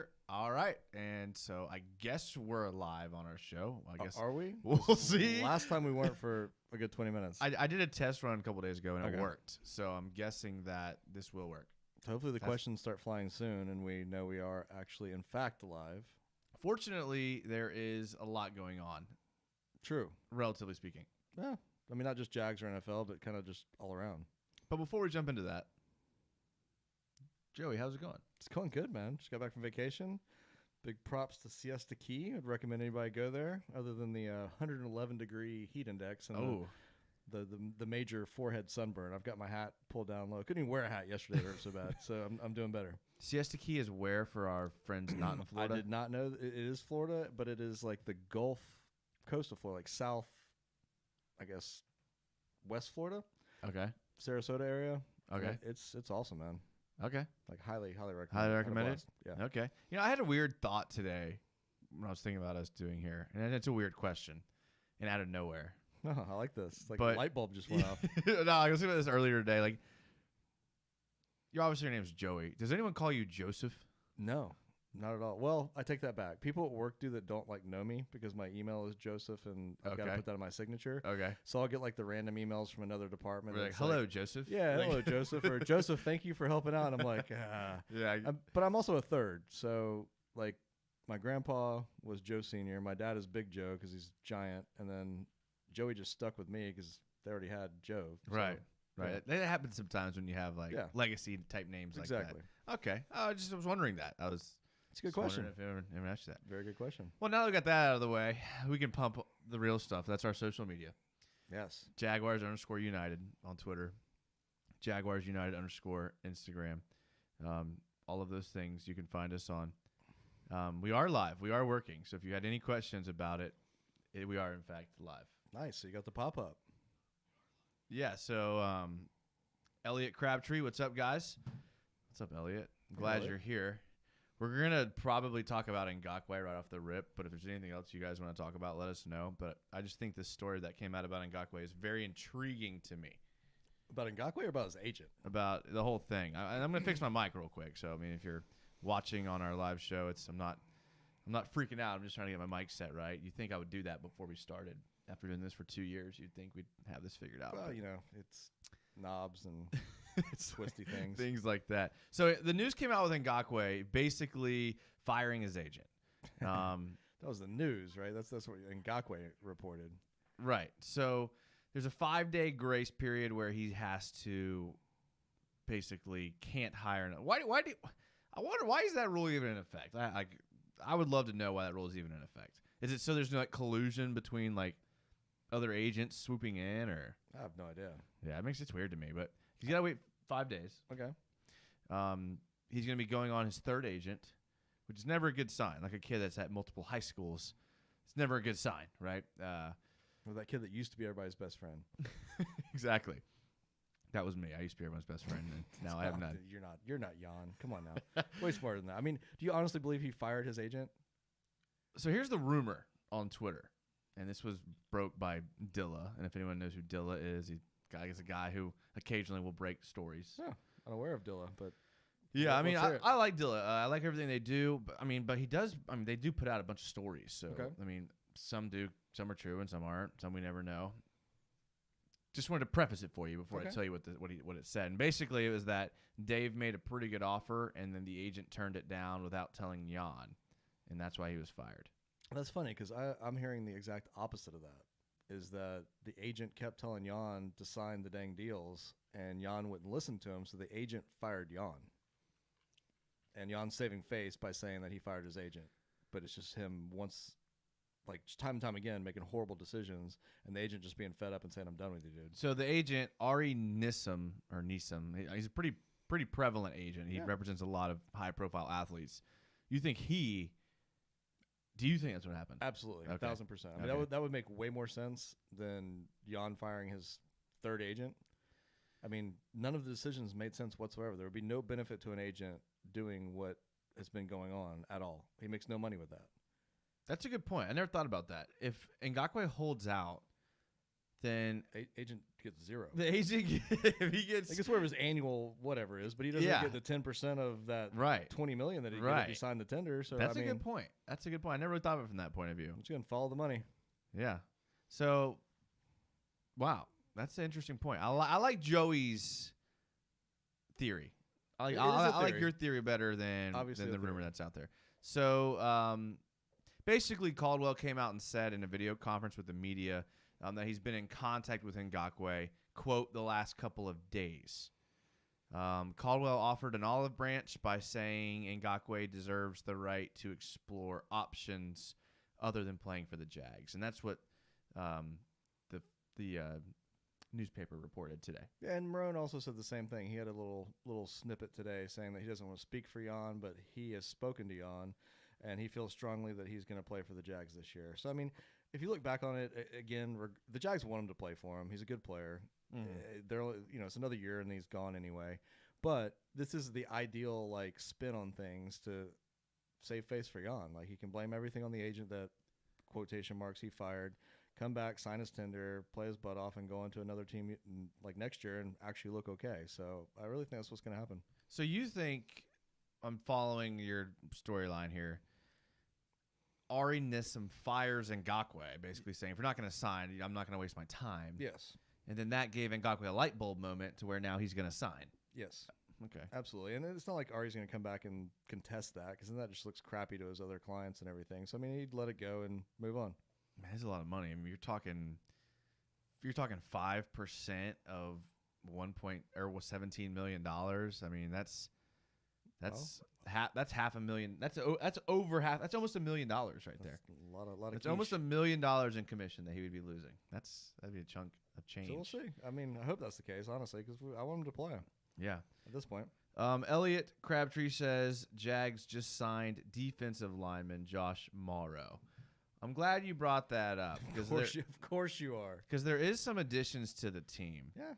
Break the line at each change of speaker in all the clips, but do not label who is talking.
here. All right. And so I guess we're live on our show. I guess
Are we?
We'll see.
Last time we weren't for a good 20 minutes.
I did a test run a couple days ago, and it worked. So I'm guessing that this will work.
Hopefully the questions start flying soon, and we know we are actually, in fact, live.
Fortunately, there is a lot going on.
True.
Relatively speaking.
Yeah. I mean, not just Jags or NFL, but kind of just all around.
But before we jump into that, Joey, how's it going?
It's going good, man. Just got back from vacation. Big props to Siesta Key. I'd recommend anybody go there, other than the 111-degree heat index and the major forehead sunburn. I've got my hat pulled down low. Couldn't even wear a hat yesterday. It hurt so bad. So I'm doing better.
Siesta Key is where for our friends not in Florida?
I did not know. It is Florida, but it is like the Gulf Coast of Florida, like south, I guess, West Florida.
Okay.
Sarasota area.
Okay.
It's awesome, man.
Okay.
Like highly recommend.
Highly recommended?
Yeah.
Okay. You know, I had a weird thought today when I was thinking about us doing here, and it's a weird question, and out of nowhere.
No, I like this. Like a light bulb just went off.
No, I was thinking about this earlier today. Like, your name's Joey. Does anyone call you Joseph?
No, not at all. Well, I take that back. People at work do that don't know me because my email is Joseph, and I've got to put that in my signature.
Okay.
So I'll get like the random emails from another department.
We're like, hello, Joseph.
Yeah, hello, Joseph. Or Joseph, thank you for helping out. I'm like,
yeah.
But I'm also a third. So like my grandpa was Joe Sr. My dad is Big Joe because he's giant. And then Joey just stuck with me because they already had Joe. So,
right. Right.
Yeah.
That happens sometimes when you have legacy type names like that.
Exactly.
Okay. I was wondering that. It's
a good question.
If anyone asked you that.
Very good question.
Well, now that we got that out of the way, we can pump the real stuff. That's our social media.
Yes.
Jaguars _United on Twitter. Jaguars United _ Instagram. All of those things you can find us on. We are live. We are working. So if you had any questions about it, we are, in fact, live.
Nice. So you got the pop-up.
Yeah. So Elliot Crabtree, what's up, guys? What's up, Elliot? I'm glad you're here. We're going to probably talk about Ngakoue right off the rip, but if there's anything else you guys want to talk about, let us know. But I just think this story that came out about Ngakoue is very intriguing to me.
About Ngakoue or about his agent? About
the whole thing. I'm going to fix my mic real quick. So, I mean, if you're watching on our live show, I'm not freaking out. I'm just trying to get my mic set right. You'd think I would do that before we started. After doing this for 2 years, you'd think we'd have this figured out.
Well, it's knobs and twisty things.
Things like that. So the news came out with Ngakoue basically firing his agent.
That was the news, right? That's what Ngakoue reported.
Right. So there's a 5-day grace period where he has to basically can't hire. I wonder why is that rule even in effect? I would love to know why that rule is even in effect. Is it so there's no collusion between other agents swooping in, or
I have no idea.
Yeah, it makes it weird to me, but he's got to wait 5 days.
Okay.
He's going to be going on his third agent, which is never a good sign. Like a kid that's at multiple high schools, it's never a good sign, right?
Well, that kid that used to be everybody's best friend.
Exactly. That was me. I used to be everyone's best friend, and now I have none.
You're not Jan. Come on now. Way smarter than that. I mean, do you honestly believe he fired his agent?
So here's the rumor on Twitter. And this was broke by Dilla. And if anyone knows who Dilla is, he's a guy who occasionally will break stories.
Yeah, unaware of Dilla, but
yeah, I mean, I like Dilla. I like everything they do. But he does. I mean, they do put out a bunch of stories. So okay. I mean, some are true and some aren't. Some we never know. Just wanted to preface it for you before I tell you what it said. And basically, it was that Dave made a pretty good offer, and then the agent turned it down without telling Jan, and that's why he was fired.
That's funny because I'm hearing the exact opposite of that, is that the agent kept telling Jan to sign the dang deals, and Jan wouldn't listen to him, so the agent fired Jan. And Jan's saving face by saying that he fired his agent. But it's just him just time and time again, making horrible decisions, and the agent just being fed up and saying, I'm done with you, dude.
So the agent, Ari Nissim, he's a pretty prevalent agent. He represents a lot of high-profile athletes. Do you think that's what happened?
Absolutely, 1,000%. I mean, that would make way more sense than Jan firing his third agent. I mean, none of the decisions made sense whatsoever. There would be no benefit to an agent doing what has been going on at all. He makes no money with that.
That's a good point. I never thought about that. If Ngakoue holds out, then
agent gets 0.
The agent, if he gets,
I guess whatever his annual whatever is, but he doesn't get the 10% of that $20 million that he get if he signed the tender. So
that's a good point. That's a good point. I never really thought of it from that point of view.
I'm just gonna follow the money.
Yeah. So, wow, that's an interesting point. I like Joey's theory. I like your theory better than the rumor that's out there. So, basically, Caldwell came out and said in a video conference with the media that he's been in contact with Ngakoue, quote, the last couple of days. Caldwell offered an olive branch by saying Ngakoue deserves the right to explore options other than playing for the Jags. And that's what the newspaper reported today.
Yeah, and Marone also said the same thing. He had a little snippet today saying that he doesn't want to speak for Jan, but he has spoken to Jan, and he feels strongly that he's going to play for the Jags this year. So, I mean, if you look back on it, again, the Jags want him to play for him. He's a good player. Mm-hmm. It's another year, and he's gone anyway. But this is the ideal, spin on things to save face for Jan. He can blame everything on the agent that, quotation marks, he fired, come back, sign his tender, play his butt off, and go into another team next year and actually look okay. So I really think that's what's going to happen.
So you think, I'm following your storyline here, Ari Nissim fires Ngakoue, basically saying, if you're not going to sign, I'm not going to waste my time.
Yes.
And then that gave Ngakoue a light bulb moment to where now he's going to sign.
Yes.
Okay.
Absolutely. And it's not like Ari's going to come back and contest that, because then that just looks crappy to his other clients and everything. So, I mean, he'd let it go and move on.
Man, that's a lot of money. I mean, you're talking 5% of $17 million. I mean, that's half a million. That's over half. That's almost $1 million right there.
A lot of.
It's almost $1 million in commission that he would be losing. That'd be a chunk of change.
So we'll see. I mean, I hope that's the case, honestly, because I want him to play.
Yeah.
At this point.
Elliot Crabtree says Jags just signed defensive lineman Josh Morrow. I'm glad you brought that up.
Of course you are.
Because there is some additions to the team.
Yeah.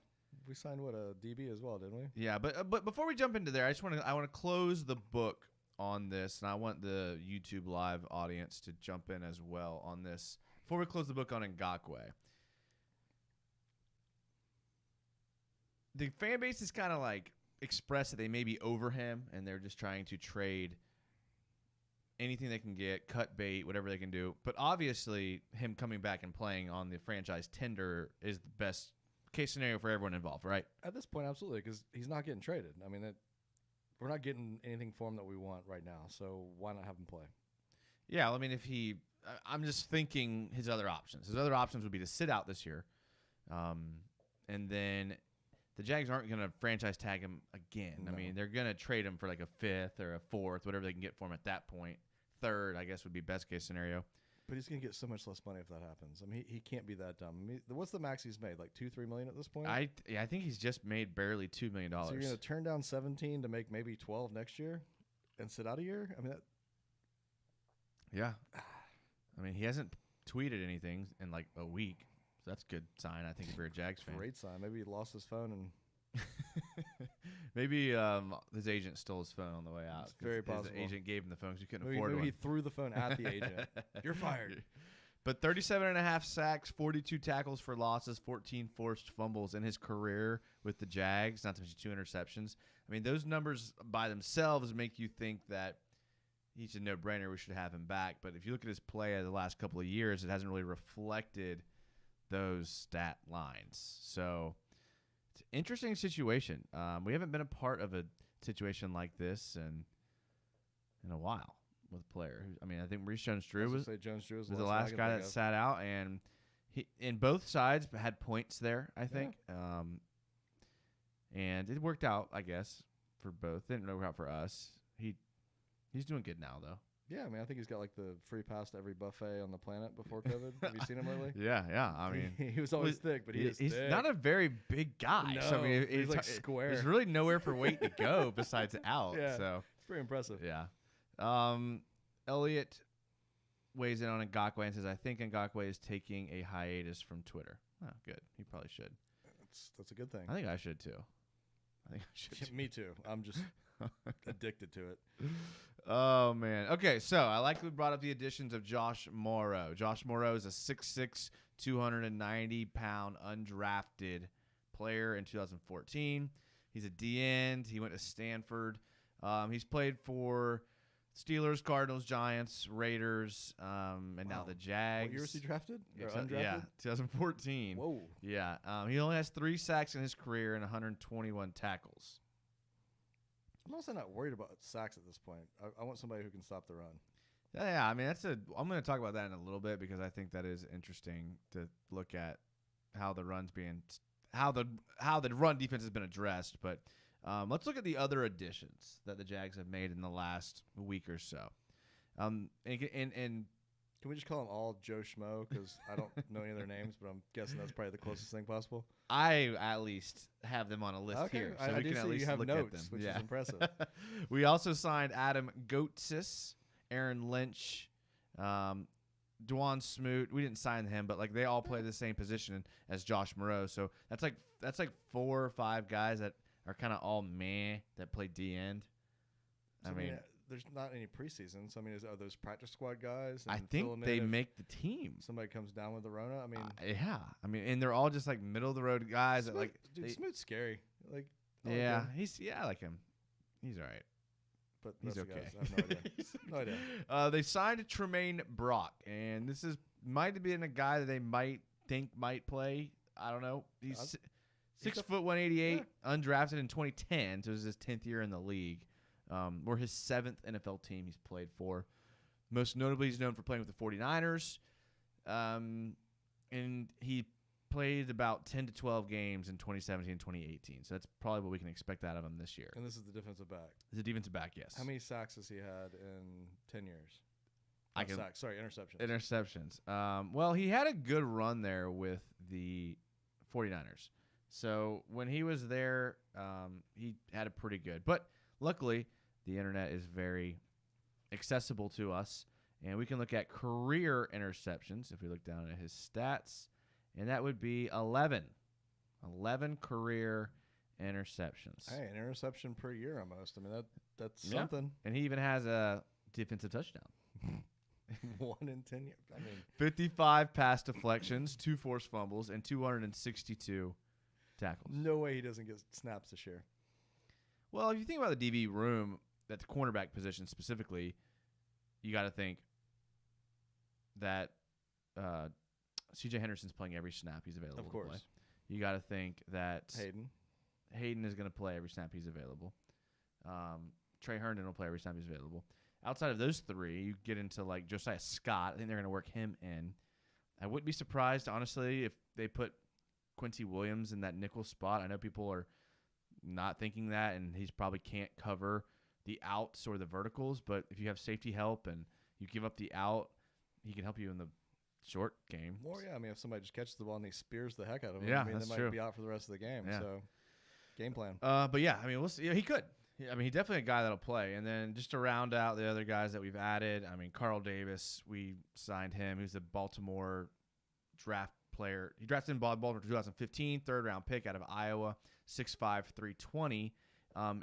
We signed, a DB as well, didn't we?
Yeah, but before we jump into there, I want to close the book on this, and I want the YouTube live audience to jump in as well on this. Before we close the book on Ngakoue, the fan base is kind of expressed that they may be over him, and they're just trying to trade anything they can get, cut bait, whatever they can do. But obviously, him coming back and playing on the franchise tender is the best case scenario for everyone involved, right?
At this point, absolutely, because he's not getting traded. I mean, we're not getting anything for him that we want right now, so why not have him play?
Yeah, I mean, I'm just thinking his other options. His other options would be to sit out this year, and then the Jags aren't going to franchise tag him again. No. I mean, they're going to trade him for a fifth or a fourth, whatever they can get for him at that point. Third, I guess, would be best case scenario.
But he's going to get so much less money if that happens. I mean, he can't be that dumb. I mean, what's the max he's made? $2-3 million at this point?
I think he's just made barely $2 million.
So you're going to turn down 17 to make maybe 12 next year and sit out a year? I mean,
yeah. I mean, he hasn't tweeted anything in a week, so that's a good sign, I think, if you're a Jags fan.
Great sign. Maybe he lost his phone and
maybe his agent stole his phone on the way out.
It's very possible.
His agent gave him the phone because he couldn't afford it.
Maybe he threw the phone at the agent. You're fired.
But 37.5 sacks, 42 tackles for losses, 14 forced fumbles in his career with the Jags, not to mention 2 interceptions. I mean, those numbers by themselves make you think that he's a no-brainer. We should have him back. But if you look at his play the last couple of years, it hasn't really reflected those stat lines. So it's an interesting situation. We haven't been a part of a situation like this in a while with a player. I mean, I think Maurice Jones-Drew was the last guy that sat out, and both sides had points there, I think. Yeah. And it worked out, I guess, for both. Didn't work out for us. He's doing good now, though.
Yeah, I mean, I think he's got the free pass to every buffet on the planet before COVID. Have you seen him lately?
Yeah. I mean,
he was always thick, but he's thick.
Not a very big guy.
No,
so, I mean,
he's square.
There's really nowhere for weight to go besides out.
Yeah,
so
it's pretty impressive.
Yeah. Elliot weighs in on Ngakoue and says, I think Ngakoue is taking a hiatus from Twitter. Oh, good. He probably should.
That's a good thing.
I think I should, too.
Me too. I'm just addicted to it.
Oh, man. man. Okay, so I like we brought up the additions of Josh Morrow. Josh Morrow is a 6'6", 290-pound undrafted player in 2014. He's a D-end. He went to Stanford. He's played for Steelers, Cardinals, Giants, Raiders, and now the Jags.
What year was he drafted? Or undrafted?
Yeah, 2014.
Whoa.
Yeah. He only has 3 sacks in his career and 121 tackles.
I'm also not worried about sacks at this point. I want somebody who can stop the run.
Yeah, I mean I'm going to talk about that in a little bit because I think that is interesting to look at how the run defense has been addressed. But let's look at the other additions that the Jags have made in the last week or so. And
can we just call them all Joe Schmo? Because I don't know any of their names, but I'm guessing that's probably the closest thing possible.
I at least have them on a list here, so we can at least look at them.
Which is impressive.
We also signed Adam Goetsis, Aaron Lynch, Dwan Smoot. We didn't sign him, but like they all play the same position as Josh Moreau. So that's like 4 or 5 guys that are kind of all meh that play D end. I mean,
there's not any preseason. So I mean, are those practice squad guys?
I think they make the team.
Somebody comes down with the Rona. I mean,
yeah. I mean, and they're all just like middle of the road guys.
Smoot,
that like,
Smoot's scary. Like,
yeah, I like him. He's all right.
But
he's okay.
Guys, I have no idea. No idea.
They signed Tremaine Brock, and this might have been a guy that they might think might play. I don't know. He's 6 foot 188, undrafted in 2010, so it was his 10th year in the league. Or his 7th NFL team he's played for. Most notably, he's known for playing with the 49ers. And he played about 10 to 12 games in 2017 and 2018. So that's probably what we can expect out of him this year.
And this is the defensive back.
He's a defensive back, yes.
How many sacks has he had in 10 years? Interceptions.
Interceptions. Well, he had a good run there with the 49ers. So when he was there, he had a pretty good. But luckily, the internet is very accessible to us, and we can look at career interceptions if we look down at his stats, and that would be 11. 11 career interceptions.
Hey, an interception per year almost. I mean, that's something.
And he even has a defensive touchdown.
1 in 10 years. I mean,
55 pass deflections, 2 forced fumbles, and 262 tackles.
No way he doesn't get snaps this year.
Well, if you think about the DB room, at the cornerback position specifically, you got to think that C.J. Henderson's playing every snap he's available.
Of course.
To play. You got to think that
Hayden
is going to play every snap he's available. Trey Herndon will play every snap he's available. Outside of those 3, you get into like Josiah Scott. I think they're going to work him in. I wouldn't be surprised, honestly, if they put Quincy Williams in that nickel spot. I know people are not thinking that, and he's probably can't cover the outs or the verticals, but if you have safety help and you give up the out, he can help you in the short game.
Or, yeah, I mean, if somebody just catches the ball and he spears the heck out of him,
yeah,
I mean,
that's
they
true.
might be out for the rest of the game.
Yeah.
So, game plan.
But, yeah, I mean, we'll see. He could. I mean, he's definitely a guy that'll play. And then just to round out the other guys that we've added, I mean, Carl Davis, we signed him. He's a Baltimore draft player. He drafted in Baltimore in 2015, 3rd-round pick out of Iowa, 6'5", 320.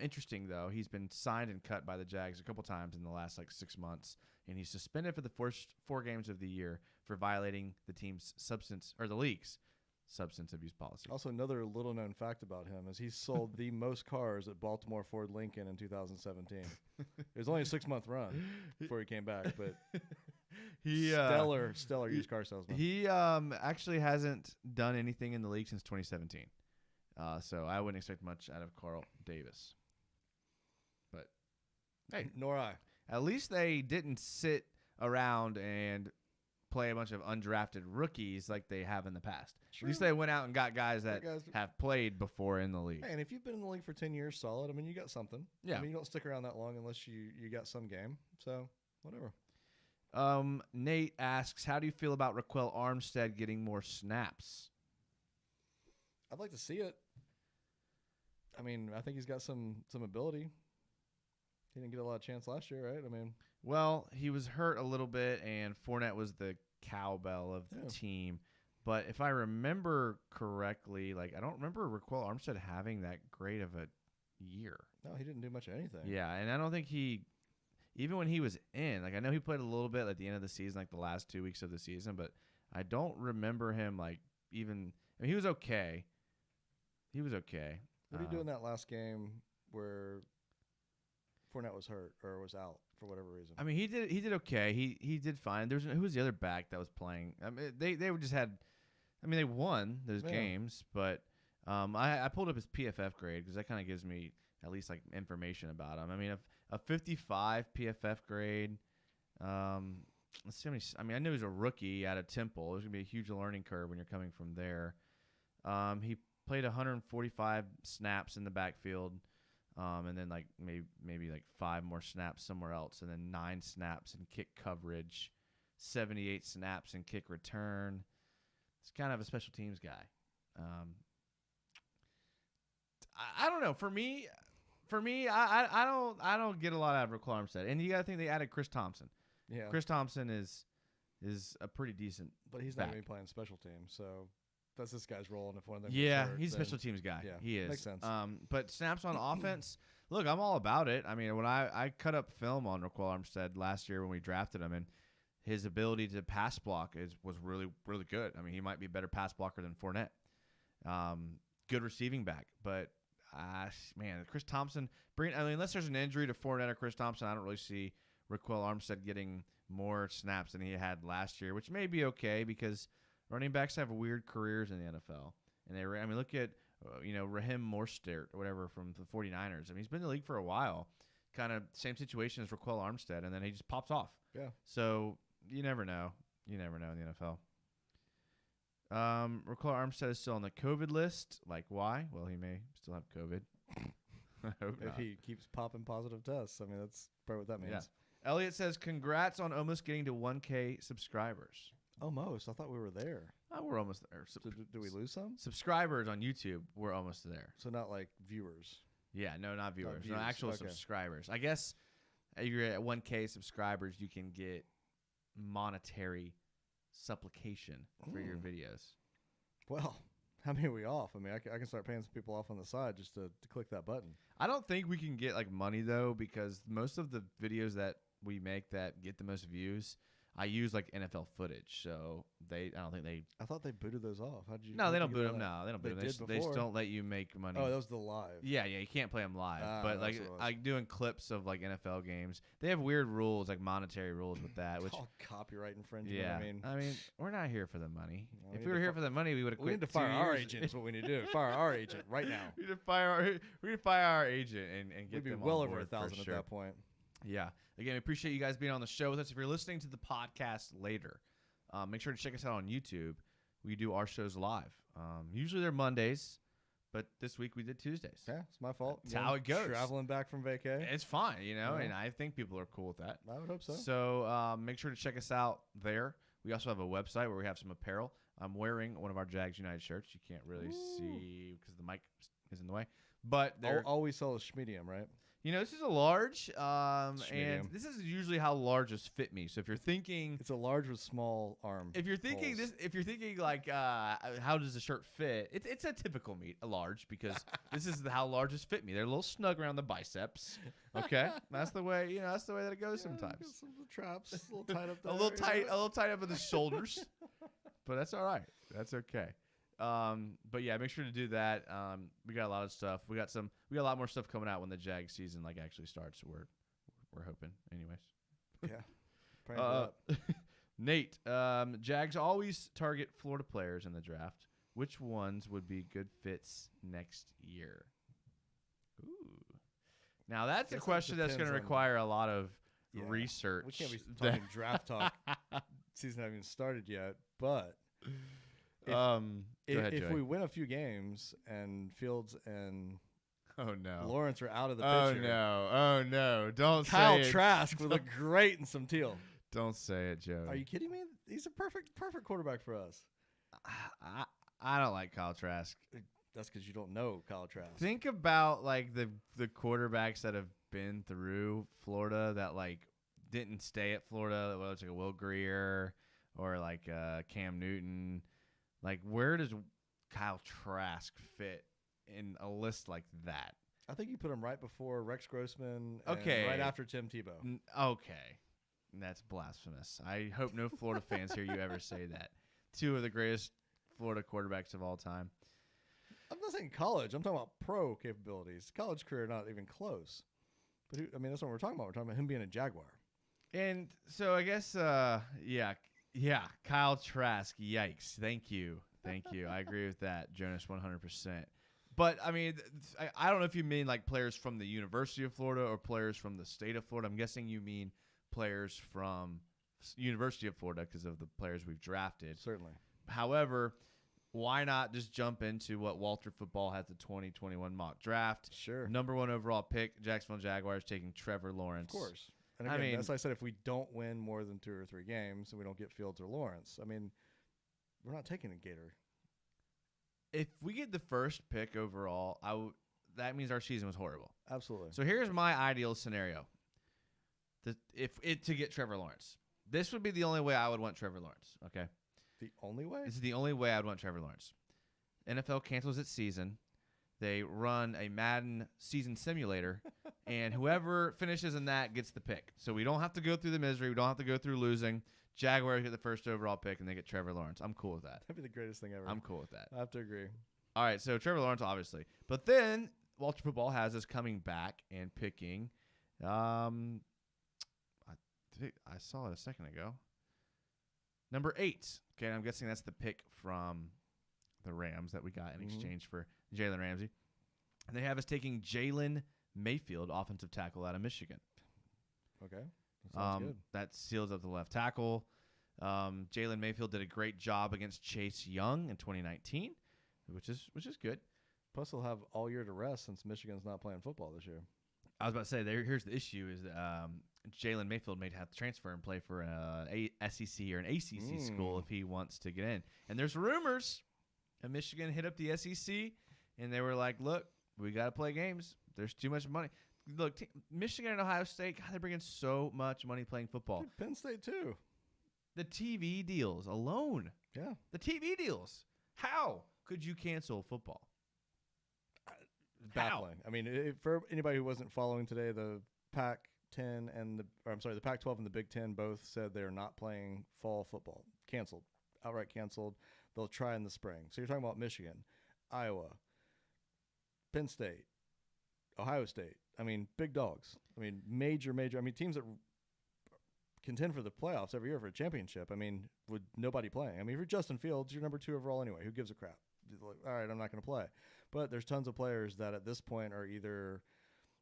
Interesting, though, he's been signed and cut by the Jags a couple times in the last 6 months, and he's suspended for the first 4 games of the year for violating the team's the league's substance abuse policy.
Also, another little-known fact about him is he sold the most cars at Baltimore Ford Lincoln in 2017. It was only a 6-month run before he came back, but stellar used car salesman.
He actually hasn't done anything in the league since 2017. So I wouldn't expect much out of Carl Davis. But, hey.
Nor I.
At least they didn't sit around and play a bunch of undrafted rookies like they have in the past.
True.
At least they went out and got guys that have played before in the league.
Hey, and if you've been in the league for 10 years solid, I mean, you got something.
Yeah.
I mean, you don't stick around that long unless you got some game. So, whatever.
Nate asks, how do you feel about Raquel Armstead getting more snaps?
I'd like to see it. I mean, I think he's got some ability. He didn't get a lot of chance last year, right? I mean,
well, he was hurt a little bit, and Fournette was the cowbell of the team. But if I remember correctly, I don't remember Raquel Armstead having that great of a year.
No, he didn't do much of anything.
Yeah, and I don't think even when he was in, like I know he played a little bit at the end of the season, like the last 2 weeks of the season, but I don't remember him like even. I mean, he was okay. He was okay.
What did he do in that last game where Fournette was hurt or was out for whatever reason?
I mean, he did okay. He did fine. Who was the other back that was playing? I mean, they just had. I mean, they won those games, but I pulled up his PFF grade because that kind of gives me at least like information about him. I mean, a 55 PFF grade. Let's see how many. I mean, I knew he was a rookie out of Temple. There's gonna be a huge learning curve when you're coming from there. He played 145 snaps in the backfield, and then like maybe like 5 more snaps somewhere else, and then 9 snaps in kick coverage, 78 snaps in kick return. He's kind of a special teams guy. I don't know. For me, I don't get a lot out of Rick Armstead, and you got to think they added Chris Thompson.
Yeah,
Chris Thompson is a pretty decent,
but he's
back.
not going to be playing special teams, so that's this guy's role. And if one of them,
yeah,
hurt,
he's a special teams guy.
Yeah,
he is.
Makes sense.
But snaps on offense. Look, I'm all about it. I mean, when I cut up film on Rick Armstead last year when we drafted him, and his ability to pass block was really, really good. I mean, he might be a better pass blocker than Fournette. Good receiving back, but man, Chris Thompson. Unless there's an injury to Fournette or Chris Thompson, I don't really see Raquel Armstead getting more snaps than he had last year, which may be okay because running backs have weird careers in the NFL. And look at Raheem Mostert or whatever from the 49ers. I mean, he's been in the league for a while. Kind of same situation as Raquel Armstead, and then he just pops off.
Yeah.
So you never know. You never know in the NFL. Raquel Armstead is still on the COVID list. Like, why? Well, he may still have COVID. I hope
if
not.
he keeps popping positive tests. I mean, that's probably what that means.
Yeah. Elliot says, congrats on almost getting to 1K subscribers.
Almost. I thought we were there.
We're almost there.
Did we lose some?
Subscribers on YouTube, we're almost there.
So not like viewers.
Yeah, no, not viewers. No,
Not
actual subscribers. I guess if you're at 1K subscribers, you can get monetary supplication for your videos.
Well, how many are we off? I mean, I can start paying some people off on the side just to click that button.
I don't think we can get like money though, because most of the videos that we make that get the most views, I use like NFL footage. So I
thought they booted those off. How did you?
No, they don't boot them. No, they don't boot them. They just
before.
don't let you make money.
Oh, that was the live.
Yeah, you can't play them live. But
that's
like doing clips of like NFL games, they have weird rules, like monetary rules with that. Which
copyright infringement.
Yeah, I mean, we're not here for the money.
No,
if we were here for the money, we would have quit.
We need to fire our agent. Is what we need to do. Fire our agent right now.
We need to fire our agent and get
We'd be
them
well
on
over
board
1,000 at that point.
Yeah. Again, we appreciate you guys being on the show with us. If you're listening to the podcast later, make sure to check us out on YouTube. We do our shows live. Usually they're Mondays, but this week we did Tuesdays.
Yeah, it's my fault.
That's how it goes.
Traveling back from vacay.
It's fine, and I think people are cool with that.
I would hope so.
So make sure to check us out there. We also have a website where we have some apparel. I'm wearing one of our Jags United shirts. You can't really see because the mic is in the way. But
all we sell is schmedium, right?
This is a large, and this is usually how larges fit me. So if you're thinking,
it's a large with small arm.
If you're thinking like, how does the shirt fit? It's a typical a large because this is how larges fit me. They're a little snug around the biceps. Okay, that's the way that's the way that it goes sometimes.
Some of the traps, a little tight up there.
a little tight up at the shoulders, but that's all right. That's okay. But yeah, make sure to do that. We got a lot of stuff. We got a lot more stuff coming out when the Jag season actually starts. We're hoping, anyways.
Yeah. Praying for that.
Nate, Jags always target Florida players in the draft. Which ones would be good fits next year? Ooh. Now that's a question that's going to require a lot of research.
We can't be talking draft talk. Season hasn't even started yet, but. If we win a few games and Fields and Lawrence are out of the picture.
Oh no! Don't
Kyle
say it.
Trask would look great in some teal.
Don't say it, Joe.
Are you kidding me? He's a perfect quarterback for us.
I don't like Kyle Trask.
That's because you don't know Kyle Trask.
Think about like the quarterbacks that have been through Florida that like didn't stay at Florida. Whether it's like a Will Grier or like Cam Newton. Like, where does Kyle Trask fit in a list like that?
I think you put him right before Rex Grossman.
Okay.
And right after Tim Tebow.
Okay. That's blasphemous. I hope no Florida fans hear you ever say that. Two of the greatest Florida quarterbacks of all time.
I'm not saying college. I'm talking about pro capabilities. College career, not even close. But that's what we're talking about. We're talking about him being a Jaguar.
And so I guess, Kyle Trask. Yikes. Thank you. I agree with that, Jonas, 100%. But, I mean, I don't know if you mean like players from the University of Florida or players from the state of Florida. I'm guessing you mean players from University of Florida because of the players we've drafted.
Certainly.
However, why not just jump into what Walter Football has the 2021 mock draft?
Sure.
Number 1 overall pick, Jacksonville Jaguars taking Trevor Lawrence.
Of course. And again, that's why I said if we don't win more than 2 or 3 games and we don't get Fields or Lawrence, we're not taking a Gator.
If we get the first pick overall, that means our season was horrible.
Absolutely.
So here's my ideal scenario. To get Trevor Lawrence. This would be the only way I would want Trevor Lawrence, okay?
The only way?
This is the only way I'd want Trevor Lawrence. NFL cancels its season. They run a Madden season simulator, and whoever finishes in that gets the pick. So we don't have to go through the misery. We don't have to go through losing. Jaguars get the first overall pick, and they get Trevor Lawrence. I'm cool with that.
That'd be the greatest thing ever.
I'm cool with that.
I have to agree.
All right, so Trevor Lawrence, obviously. But then Walter Football has us coming back and picking I saw it a second ago. Number 8. Okay, I'm guessing that's the pick from the Rams that we got in exchange for Jalen Ramsey. And they have us taking Jalen Mayfield, offensive tackle out of Michigan.
Okay. That sounds good.
That seals up the left tackle. Jalen Mayfield did a great job against Chase Young in 2019, which is good.
Plus, he'll have all year to rest since Michigan's not playing football this year.
I was about to say, here's the issue is Jalen Mayfield may have to transfer and play for an SEC or an ACC school if he wants to get in. And there's rumors that Michigan hit up the SEC, and they were like, look, we got to play games. There's too much money. Look, Michigan and Ohio State, God, they're bringing so much money playing football.
Dude, Penn State, too.
The TV deals alone.
Yeah.
The TV deals. How could you cancel football?
Baffling. For anybody who wasn't following today, the Pac-10 and the Pac-12 and the Big Ten both said they're not playing fall football. Canceled. Outright canceled. They'll try in the spring. So you're talking about Michigan, Iowa, Penn State, Ohio State. Big dogs. Major. Teams that contend for the playoffs every year for a championship. With nobody playing. If you're Justin Fields, you're number 2 overall anyway. Who gives a crap? Like, all right, I'm not going to play. But there's tons of players that at this point are either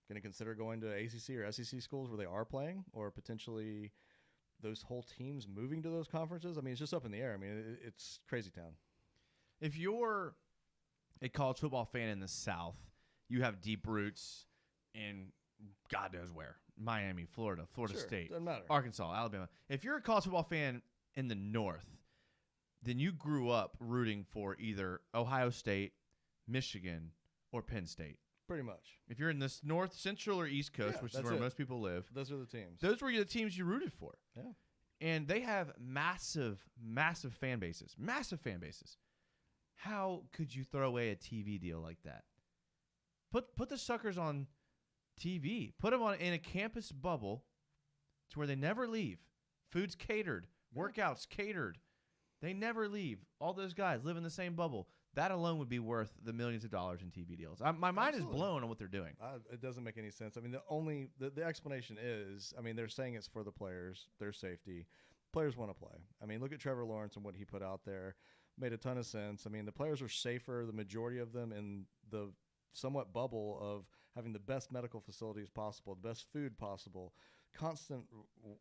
going to consider going to ACC or SEC schools where they are playing, or potentially those whole teams moving to those conferences. It's just up in the air. It's crazy town.
If you're a college football fan in the South, you have deep roots in God knows where. Miami, Florida State,
doesn't matter.
Arkansas, Alabama. If you're a college football fan in the North, then you grew up rooting for either Ohio State, Michigan, or Penn State.
Pretty much.
If you're in this North, Central, or East Coast, which is where most people live.
Those are the teams.
Those were the teams you rooted for.
Yeah.
And they have massive fan bases. Massive fan bases. How could you throw away a TV deal like that? Put the suckers on TV. Put them in a campus bubble to where they never leave. Food's catered. Workouts catered. They never leave. All those guys live in the same bubble. That alone would be worth the millions of dollars in TV deals. My mind is blown on what they're doing.
It doesn't make any sense. The explanation is, they're saying it's for the players, their safety. Players want to play. Look at Trevor Lawrence and what he put out there. Made a ton of sense. The players are safer, the majority of them, in the somewhat bubble of having the best medical facilities possible, the best food possible, constant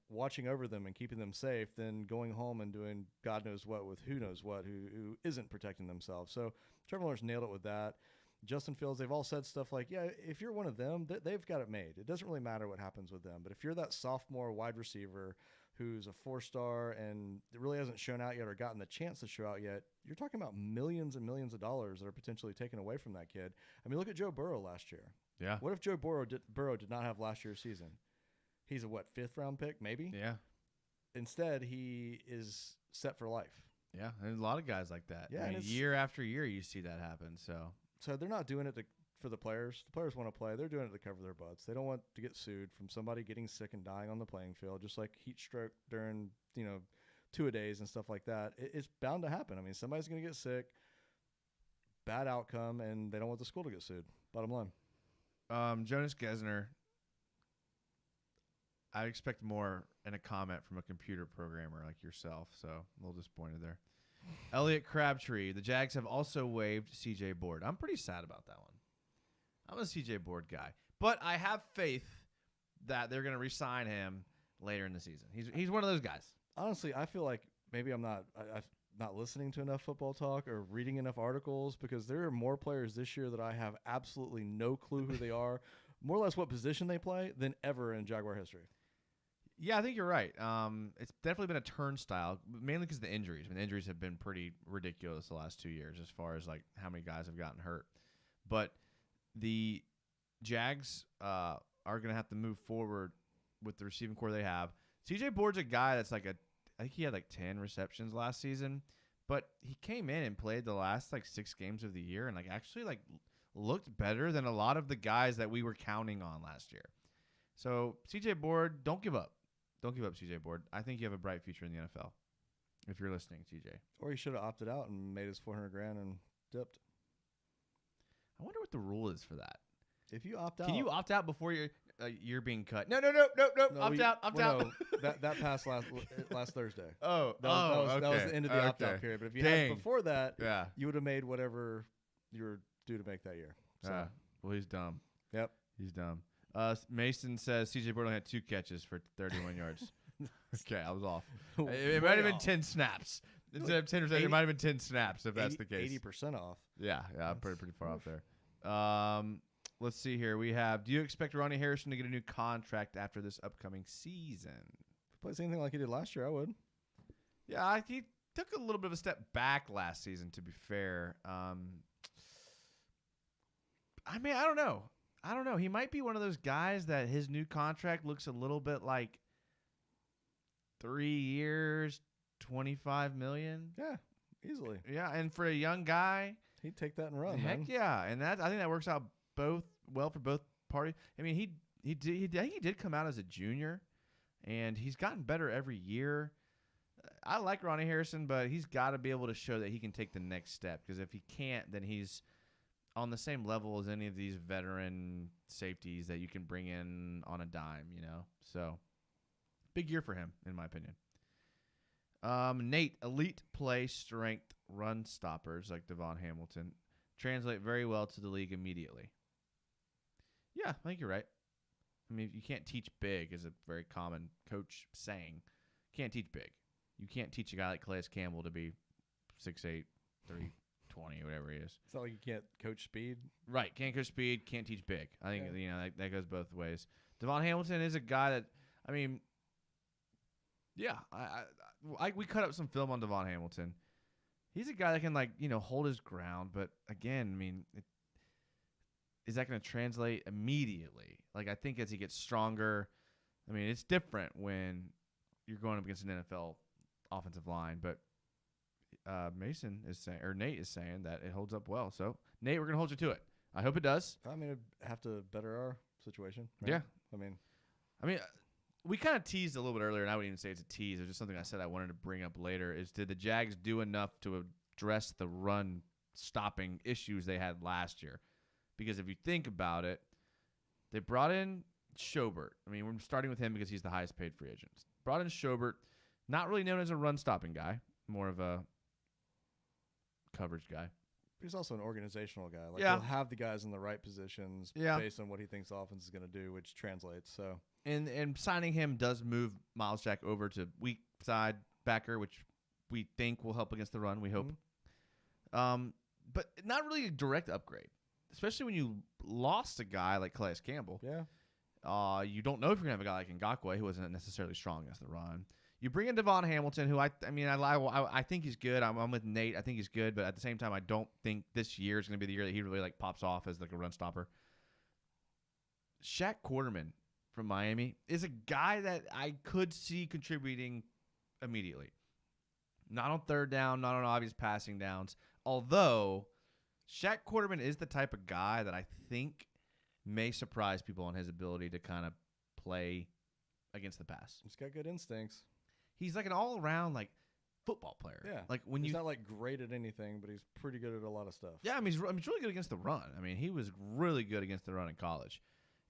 watching over them and keeping them safe than going home and doing God knows what with who knows what, who isn't protecting themselves. So Trevor Lawrence nailed it with that. Justin Fields, they've all said stuff like, yeah, if you're one of them, they've got it made. It doesn't really matter what happens with them. But if you're that sophomore wide receiver who's a 4-star and really hasn't shown out yet or gotten the chance to show out yet, you're talking about millions and millions of dollars that are potentially taken away from that kid. Look at Joe Burrow last year.
Yeah.
What if Joe Burrow did not have last year's season? He's a 5th round pick, maybe?
Yeah.
Instead, he is set for life.
Yeah, and a lot of guys like that.
Yeah,
year after year, you see that happen. So
they're not doing it for the players. The players want to play. They're doing it to cover their butts. They don't want to get sued from somebody getting sick and dying on the playing field, just like heat stroke during, two-a-days and stuff like that. It's bound to happen. I mean, somebody's going to get sick, bad outcome, and they don't want the school to get sued. Bottom line.
Jonas Gesner, I expect more in a comment from a computer programmer like yourself, so I'm a little disappointed there. Elliot Crabtree, the Jags have also waived C.J. Board. I'm pretty sad about that one. I'm a C.J. Board guy, but I have faith that they're going to re-sign him later in the season. He's one of those guys.
Honestly, I feel like maybe I'm not listening to enough football talk or reading enough articles, because there are more players this year that I have absolutely no clue who they are, more or less what position they play, than ever in Jaguar history.
Yeah, I think you're right. It's definitely been a turnstile, mainly because of the injuries. I mean, the injuries have been pretty ridiculous the last 2 years as far as like how many guys have gotten hurt. But the Jags are going to have to move forward with the receiving core they have. C.J. Board's a guy that's like I think he had like 10 receptions last season, but he came in and played the last like 6 games of the year and like actually like looked better than a lot of the guys that we were counting on last year. So C.J. Board, don't give up. Don't give up, C.J. Board. I think you have a bright future in the NFL. If you're listening, C.J.
Or he should have opted out and made his $400,000 and dipped.
I wonder what the rule is for that.
If you opt out,
can you opt out before you're being cut? No. Opt out.
That passed last Thursday.
Oh,
that was the end of the opt out period. But if you had before that,
yeah,
you would have made whatever you were due to make that year. So.
Well, he's dumb.
Yep,
he's dumb. Mason says C.J. Board only had 2 catches for 31 yards. Okay, I was off. It might have been 10 snaps. Instead of 10 receptions, it might have been 10 snaps if that's the case.
80% off.
Yeah, I'm pretty far off there. Let's see here. We have, do you expect Ronald Harrison to get a new contract after this upcoming season?
If he plays anything like he did last year, I would.
Yeah, he took a little bit of a step back last season, to be fair. I mean, I don't know. He might be one of those guys that his new contract looks a little bit like 3 years, $25 million.
Yeah, easily.
Yeah, and for a young guy,
he'd take that and run.
Heck,
man.
Yeah, and I think that works out well for both parties. I mean, he did come out as a junior, and he's gotten better every year. I like Ronnie Harrison, but he's got to be able to show that he can take the next step, because if he can't, then he's on the same level as any of these veteran safeties that you can bring in on a dime, So, big year for him, in my opinion. Nate, elite play strength run stoppers like Devon Hamilton translate very well to the league immediately. Yeah, I think you're right. I mean, you can't teach big is a very common coach saying. Can't teach big. You can't teach a guy like Calais Campbell to be 6'8", 320, whatever he is.
It's not like you can't coach speed.
Right, can't coach speed, can't teach big. I think that goes both ways. Devon Hamilton is a guy that, I mean, yeah, we cut up some film on Devon Hamilton. He's a guy that can hold his ground, but again, I mean, is that going to translate immediately? Like, I think as he gets stronger, I mean, it's different when you're going up against an NFL offensive line, but Nate is saying that it holds up well. So, Nate, we're going to hold you to it. I hope it does.
I mean, it'd have to better our situation. Right?
Yeah.
I mean,
we kind of teased a little bit earlier, and I wouldn't even say it's a tease. It was just something I said I wanted to bring up later, is did the Jags do enough to address the run-stopping issues they had last year? Because if you think about it, they brought in Schobert. I mean, we're starting with him because he's the highest-paid free agent. Brought in Schobert, not really known as a run-stopping guy, more of a coverage guy.
He's also an organizational guy. He'll have the guys in the right positions based on what he thinks the offense is going to do, which translates. So,
and signing him does move Miles Jack over to weak side backer, which we think will help against the run. We hope, but not really a direct upgrade, especially when you lost a guy like Calais Campbell.
Yeah,
you don't know if you're gonna have a guy like Ngakoue, who wasn't necessarily strong against the run. You bring in Devon Hamilton, who I think he's good. I'm with Nate. I think he's good, but at the same time, I don't think this year is going to be the year that he really pops off as a run stopper. Shaq Quarterman from Miami is a guy that I could see contributing immediately. Not on third down, not on obvious passing downs. Although Shaq Quarterman is the type of guy that I think may surprise people on his ability to kind of play against the pass.
He's got good instincts.
He's like an all-around like football player.
Yeah.
Like when
he's not like great at anything, but he's pretty good at a lot of stuff.
Yeah, I mean, he's really good against the run. I mean, he was really good against the run in college.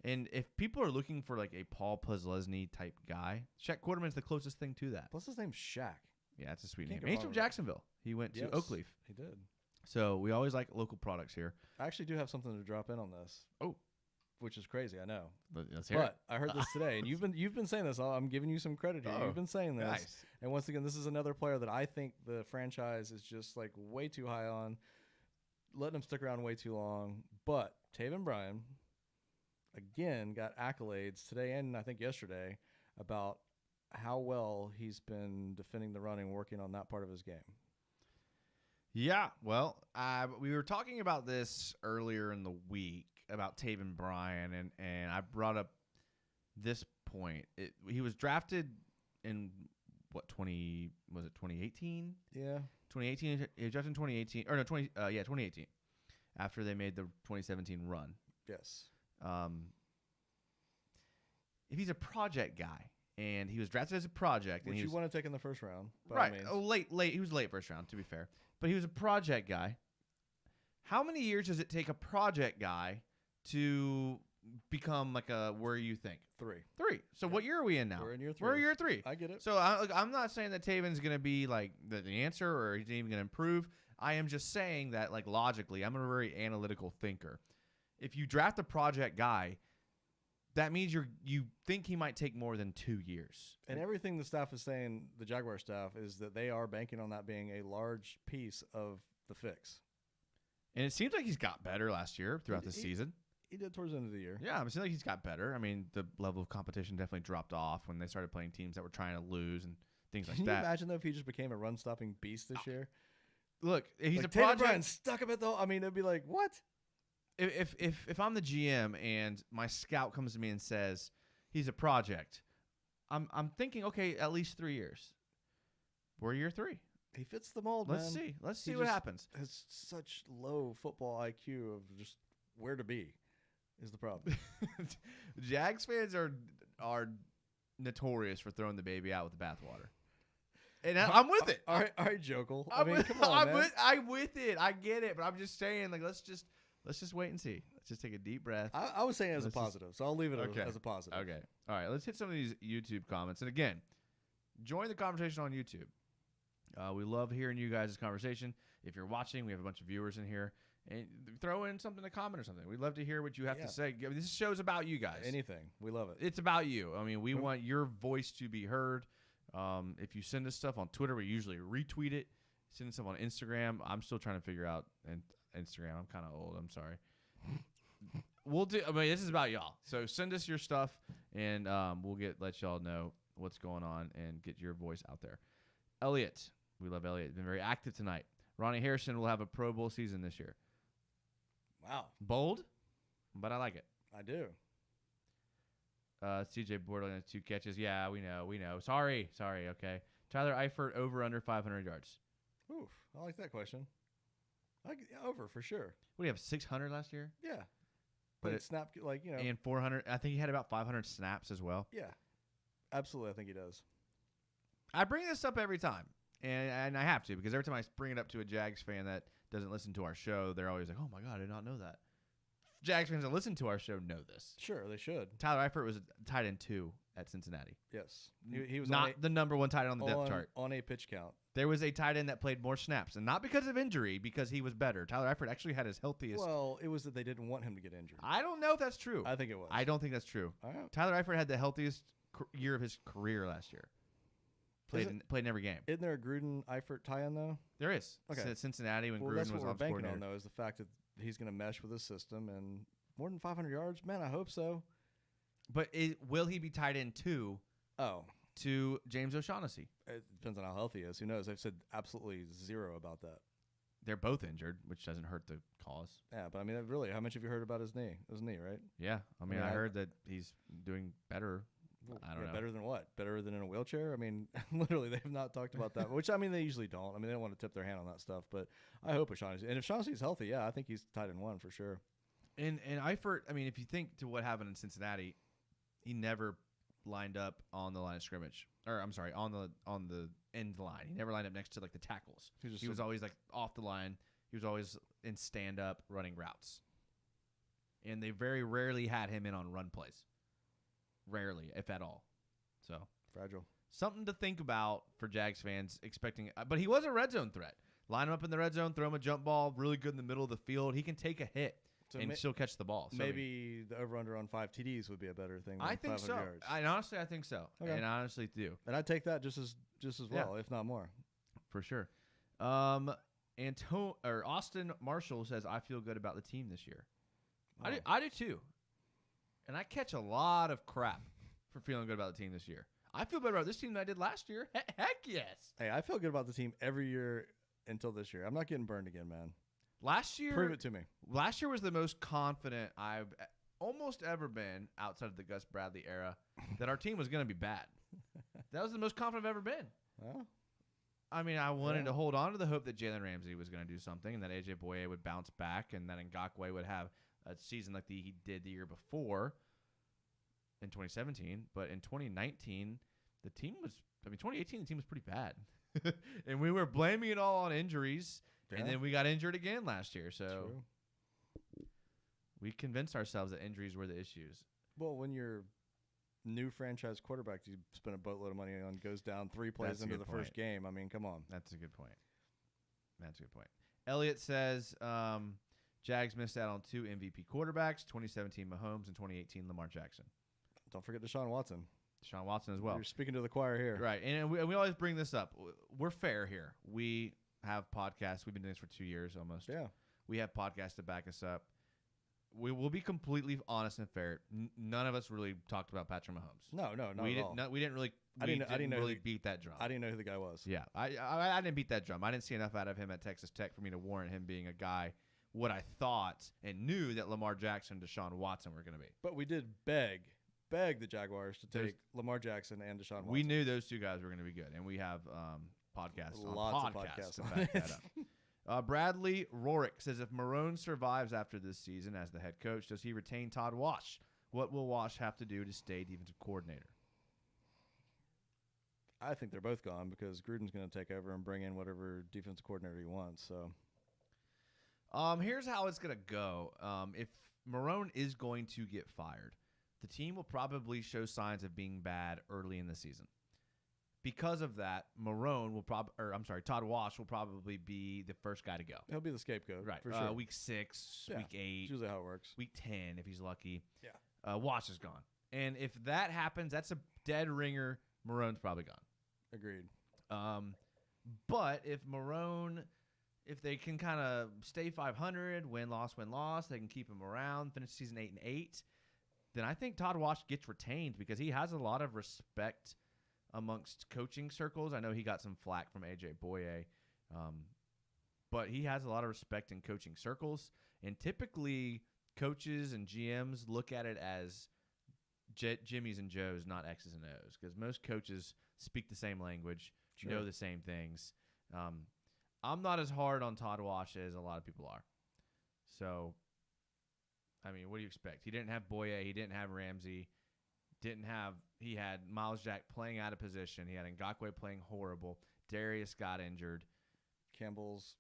And if people are looking for like a Paul Posluszny type guy, Shaq Quarterman's the closest thing to that.
Plus his name's Shaq.
Yeah, that's a sweet name. And he's from Jacksonville. He went to Oakleaf.
He did.
So we always like local products here.
I actually do have something to drop in on this.
Oh,
which is crazy, I know.
Let's hear it.
I heard this today, and you've been saying this. I'm giving you some credit here. You've been saying this.
Nice.
And once again, this is another player that I think the franchise is just like way too high on, letting him stick around way too long. But Taven Bryan, again, got accolades today and I think yesterday about how well he's been defending the run and working on that part of his game.
Yeah, well, we were talking about this earlier in the week about Taven Bryan, and I brought up this point. He was drafted in what 2018?
Yeah,
2018. He was drafted in 2018, or no 2018. After they made the 2017 run.
Yes.
If he's a project guy, and he was drafted as a project,
which you want to take in the first round,
right? Oh, late. He was late first round, to be fair, but he was a project guy. How many years does it take a project guy to become like a? Where you think
3?
So what year are we in now?
We're in year 3.
We're in year 3.
I get it.
So I'm not saying that Taven's going to be like the answer or he's even going to improve. I am just saying that like logically, I'm a very analytical thinker. If you draft a project guy, that means you think he might take more than 2 years.
And everything the staff is saying, the Jaguar staff, is that they are banking on that being a large piece of the fix.
And it seems like he's got better last year throughout the season.
He did towards the end of the year.
Yeah, it seems like he's got better. I mean, the level of competition definitely dropped off when they started playing teams that were trying to lose and things like that.
Can you imagine, though, if he just became a run-stopping beast this year?
Look, he's
like
a project.
Bryan stuck him at the. I mean, it'd be like, what?
If I'm the GM and my scout comes to me and says he's a project, I'm thinking, okay, at least 3 years. We're year 3.
He fits the mold.
Let's see what happens.
Has such low football IQ of just where to be is the problem.
Jags fans are notorious for throwing the baby out with the bathwater. And I'm with it.
All right, Jokel. I mean, come on, man.
I'm with it. I get it, but I'm just saying, like, let's just wait and see. Let's just take a deep breath.
I was saying it as a positive, so I'll leave it as a positive.
Okay. All right. Let's hit some of these YouTube comments. And again, join the conversation on YouTube. We love hearing you guys' conversation. If you're watching, we have a bunch of viewers in here. And throw in something to comment or something. We'd love to hear what you have to say. I mean, this show's about you guys.
Anything. We love it.
It's about you. I mean, we want your voice to be heard. If you send us stuff on Twitter, we usually retweet it. Send stuff on Instagram. I'm still trying to figure out Instagram. I'm kind of old. I'm sorry. We'll do. I mean, this is about y'all. So send us your stuff, and we'll let y'all know what's going on and get your voice out there. Elliot, we love Elliot. Been very active tonight. Ronald Harrison will have a Pro Bowl season this year.
Wow.
Bold, but I like it.
I do.
CJ Bordelon has 2 catches. Yeah, we know. Sorry. Okay. Tyler Eifert over under 500 yards.
Oof. I like that question. Over for sure.
What do you have? 600 last year?
Yeah. But it snapped
and 400. I think he had about 500 snaps as well.
Yeah. Absolutely, I think he does.
I bring this up every time, and I have to because every time I bring it up to a Jags fan that doesn't listen to our show, they're always like, "Oh my God, I did not know that." Jags fans that listen to our show know this.
Sure, they should.
Tyler Eifert was a tight end 2 at Cincinnati.
Yes. He was
not the number 1 tight end on the depth chart.
On a pitch count.
There was a tight end that played more snaps, and not because of injury, because he was better. Tyler Eifert actually had his healthiest.
Well, it was that they didn't want him to get injured.
I don't know if that's true.
I think it was.
I don't think that's true.
All right.
Tyler Eifert had the healthiest year of his career last year. Played in every game.
Isn't there a Gruden-Eifert tie-in, though?
There is.
Okay.
It's Cincinnati when Gruden
that's what
was
we're
offensive
banking
coordinator.
on, though, is the fact that he's going to mesh with his system and more than 500 yards. Man, I hope so.
But will he be tied in to James O'Shaughnessy?
It depends on how healthy he is. Who knows? They've said absolutely zero about that.
They're both injured, which doesn't hurt the cause.
Yeah, but I mean, really, how much have you heard about his knee? His knee, right?
Yeah. I mean, I heard that he's doing better. I don't know.
Better than what? Better than in a wheelchair? I mean, literally, they have not talked about that. Which, I mean, they usually don't. I mean, they don't want to tip their hand on that stuff. But I hope O'Shaughnessy's. And if Shaughnessy's healthy, yeah, I think he's tight end 1 for sure.
And Eifert, I mean, if you think to what happened in Cincinnati, he never lined up on the line of scrimmage. Or, I'm sorry, on the end line. He never lined up next to, like, the tackles. He was always, like, off the line. He was always in stand-up running routes. And they very rarely had him in on run plays. Rarely, if at all. So
fragile.
Something to think about for Jags fans expecting. But he was a red zone threat. Line him up in the red zone, throw him a jump ball, really good in the middle of the field. He can take a hit and still catch the ball. So
maybe the over-under on 5 TDs would be a better thing than 500 yards.
I think so. Okay. And I honestly do.
And I'd take that just as well, if not more.
For sure. Austin Marshall says, I feel good about the team this year. Oh. I do too. And I catch a lot of crap for feeling good about the team this year. I feel better about this team than I did last year. Heck yes.
Hey, I feel good about the team every year until this year. I'm not getting burned again, man.
Last year,
prove it to me.
Last year was the most confident I've almost ever been outside of the Gus Bradley era that our team was going to be bad. That was the most confident I've ever been.
Well,
I mean, I wanted to hold on to the hope that Jalen Ramsey was going to do something and that A.J. Boye would bounce back and that Ngakoue would have a season like he did the year before in 2017. But in 2019, the team was – 2018, the team was pretty bad. And we were blaming it all on injuries, and then we got injured again last year. So we convinced ourselves that injuries were the issues.
Well, when your new franchise quarterback you spend a boatload of money on goes down 3 plays into the first game, I mean, come on.
That's a good point. Elliot says Jags missed out on 2 MVP quarterbacks, 2017 Mahomes and 2018 Lamar Jackson.
Don't forget Deshaun Watson.
Deshaun Watson as well.
You're speaking to the choir here.
Right, and we always bring this up. We're fair here. We have podcasts. We've been doing this for 2 years almost.
Yeah.
We have podcasts to back us up. We will be completely honest and fair. None of us really talked about Patrick Mahomes.
No, not at all.
We didn't really. I didn't really beat that drum.
I didn't know who the guy was.
Yeah, I didn't beat that drum. I didn't see enough out of him at Texas Tech for me to warrant him being a guy. What I thought and knew that Lamar Jackson and Deshaun Watson were going to be.
But we did beg the Jaguars to take Lamar Jackson and Deshaun Watson.
We knew those 2 guys were going to be good, and we have podcasts
Lots of podcasts
to back that up. Bradley Rorick says, if Marrone survives after this season as the head coach, does he retain Todd Wash? What will Wash have to do to stay defensive coordinator?
I think they're both gone because Gruden's going to take over and bring in whatever defensive coordinator he wants. So,
here's how it's going to go. If Marrone is going to get fired, the team will probably show signs of being bad early in the season. Because of that, Todd Wash will probably be the first guy to go.
He'll be the scapegoat,
right?
For sure.
Week 6, week 8,
that's usually how it works.
Week 10, if he's lucky.
Yeah.
Wash is gone, and if that happens, that's a dead ringer. Marrone's probably gone.
Agreed.
But if they can kind of stay 500, win loss, they can keep him around, finish season 8-8. Then I think Todd Wash gets retained because he has a lot of respect amongst coaching circles. I know he got some flack from A.J. Boye, but he has a lot of respect in coaching circles. And typically, coaches and GMs look at it as Jimmys and Joes, not X's and O's, because most coaches speak the same language, know the same things. I'm not as hard on Todd Wash as a lot of people are. So, I mean, what do you expect? He didn't have Boye. He didn't have Ramsey. He had Miles Jack playing out of position. He had Ngakoue playing horrible. Darius got injured.
Campbell's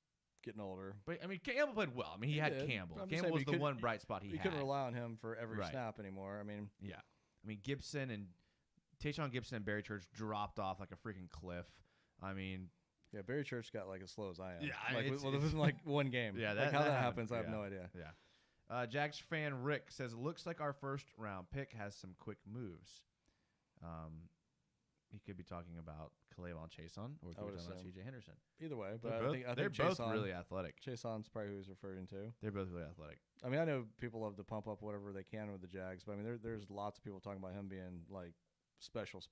getting older.
But, I mean, Campbell played well. I mean, he had Campbell. Campbell was the one bright spot he had.
You couldn't rely on him for every snap anymore. I mean,
yeah. I mean, Tayshaun Gibson and Barry Church dropped off like a freaking cliff. I mean,
yeah, Barry Church got like as slow as I am.
Yeah,
it was like one game.
Yeah,
how that happens, I have no idea.
Yeah. Jags fan Rick says, looks like our first round pick has some quick moves. He could be talking about K'Lavon Chaisson or he could be talking about C.J. Henderson.
Either way, but I
they're
think
both really athletic.
Chaisson's probably who he's referring to.
They're both really athletic.
I mean, I know people love to pump up whatever they can with the Jags, but I mean, there's lots of people talking about him being like special.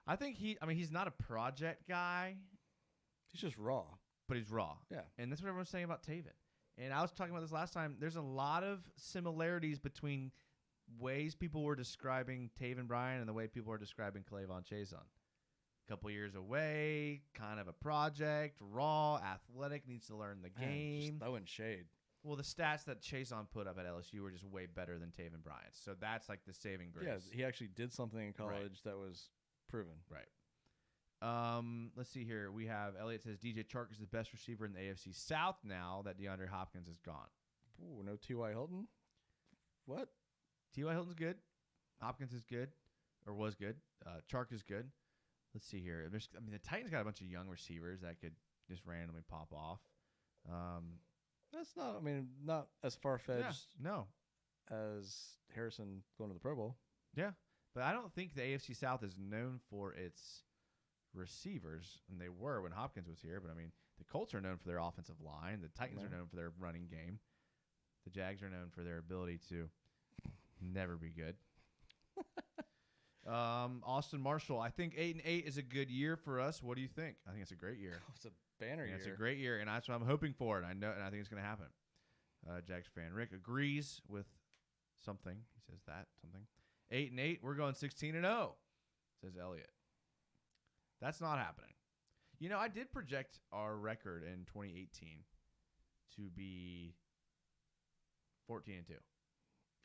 I think he's not a project guy.
He's just raw.
But he's raw.
Yeah.
And that's what everyone's saying about Taven. And I was talking about this last time. There's a lot of similarities between ways people were describing Taven Bryan and the way people were describing Clavon Chason. A couple years away, kind of a project, raw, athletic, needs to learn the game.
Just throwing shade.
Well, the stats that Chason put up at LSU were just way better than Taven Bryant's. So that's like the saving grace.
Yeah, he actually did something in college that was proven.
Right. Let's see here. We have Elliot says DJ Chark is the best receiver in the AFC South now that DeAndre Hopkins is gone.
Ooh, no T.Y. Hilton? What?
T.Y. Hilton's good. Hopkins is good, or was good. Chark is good. Let's see here. The Titans got a bunch of young receivers that could just randomly pop off.
That's not as far-fetched
no.
as Harrison going to the Pro Bowl.
Yeah, but I don't think the AFC South is known for its receivers, and they were when Hopkins was here. But, the Colts are known for their offensive line. The Titans are known for their running game. The Jags are known for their ability to never be good. Austin Marshall, I think 8-8 is a good year for us. What do you think? I think it's a great year.
Oh, it's a banner year.
It's a great year, and that's what I'm hoping for. And I know, and I think it's going to happen. Jags fan Rick agrees with something. He says that something. 8-8, we're going 16-0. Says Elliot. That's not happening. I did project our record in 2018 to be 14-2.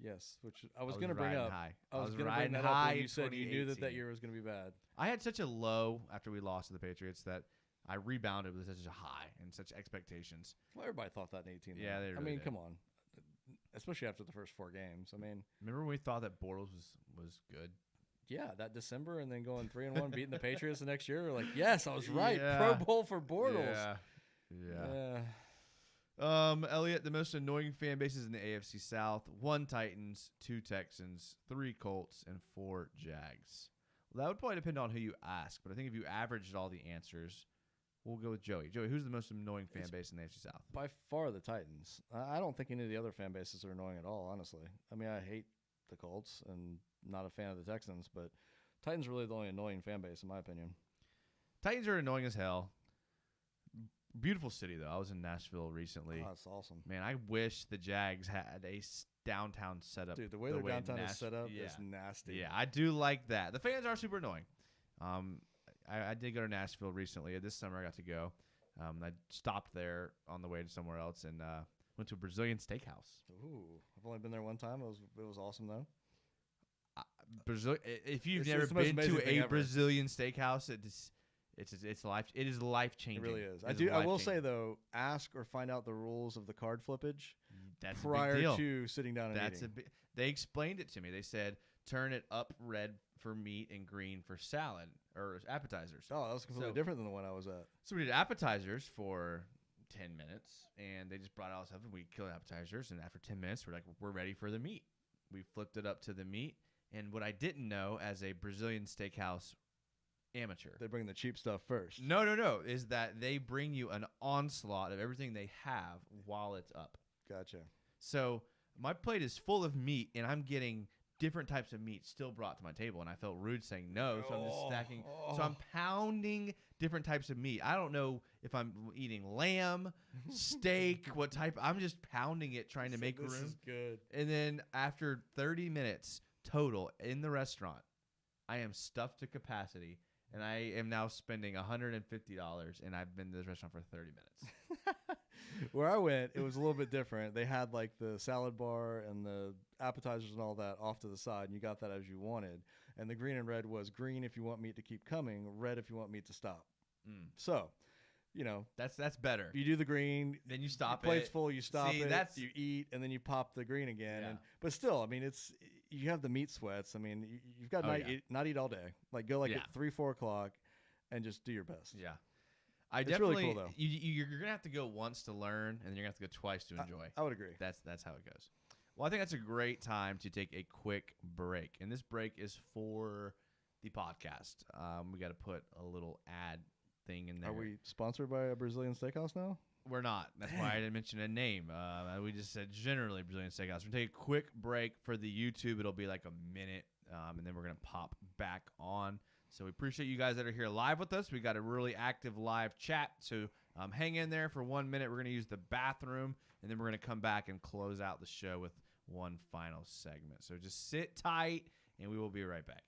Yes, which I was going to bring up.
High.
I was going to bring that up when you said you knew that year was going to be bad.
I had such a low after we lost to the Patriots that I rebounded with such a high and such expectations.
Well, everybody thought that in 18.
Yeah, they really did.
Come on. Especially after the first 4 games.
Remember when we thought that Bortles was good?
Yeah, that December and then going 3-1, beating the Patriots the next year. We're like, yes, I was right. Yeah. Pro Bowl for Bortles.
Yeah. Elliot, the most annoying fan bases in the AFC South: 1 Titans, 2 Texans, 3 Colts, and 4 Jags. Well, that would probably depend on who you ask, but I think if you averaged all the answers, we'll go with Joey. Joey, who's the most annoying fan base in the AFC South?
By far the Titans. I don't think any of the other fan bases are annoying at all, honestly. I hate the Colts and not a fan of the Texans, but Titans are really the only annoying fan base, in my opinion.
Titans are annoying as hell. Beautiful city, though. I was in Nashville recently.
Oh, that's awesome.
Man, I wish the Jags had a downtown setup.
Dude, the way their downtown is set up is nasty.
Yeah, I do like that. The fans are super annoying. I did go to Nashville recently. This summer I got to go. I stopped there on the way to somewhere else and went to a Brazilian steakhouse.
Ooh, I've only been there one time. It was awesome, though.
If you've never been to a Brazilian steakhouse, it is life changing.
It really is. I will say though, ask or find out the rules of the card flippage prior to sitting down and eating.
They explained it to me. They said turn it up red for meat and green for salad or appetizers.
Oh, that was completely different than the one I was at.
So we did appetizers for 10 minutes, and they just brought out stuff, and we killed appetizers. And after 10 minutes, we're ready for the meat. We flipped it up to the meat, and what I didn't know as a Brazilian steakhouse amateur,
they bring the cheap stuff first.
No, is that they bring you an onslaught of everything they have while it's up.
Gotcha.
So my plate is full of meat, and I'm getting different types of meat still brought to my table, and I felt rude saying no, so I'm just stacking. So I'm pounding different types of meat. I don't know if I'm eating lamb, steak, what type. I'm just pounding it, trying to make room. This
is good.
And then after 30 minutes total in the restaurant, I am stuffed to capacity, and I am now spending $150, and I've been to this restaurant for 30 minutes.
Where I went, it was a little bit different. They had like the salad bar and the appetizers and all that off to the side, and you got that as you wanted. And the green and red was green if you want meat to keep coming, red if you want meat to stop. So,
that's better.
You do the green,
then you stop.
Your plate's full, you stop it.
That's
you eat, and then you pop the green again. Yeah. But still, you have the meat sweats. You've got to not eat all day. Like go at 3-4 o'clock, and just do your best.
Yeah.
It's really cool though.
You're gonna have to go once to learn, and then you're gonna have to go twice to enjoy.
I would agree.
That's how it goes. Well, I think that's a great time to take a quick break, and this break is for the podcast. We got to put a little ad thing in there.
Are we sponsored by a Brazilian steakhouse now?
We're not. That's why I didn't mention a name. We just said generally Brazilian steakhouse. We're gonna take a quick break for the YouTube. It'll be like a minute, and then we're gonna pop back on. So we appreciate you guys that are here live with us. We got a really active live chat. So hang in there for 1 minute. We're going to use the bathroom, and then we're going to come back and close out the show with one final segment. So just sit tight, and we will be right back.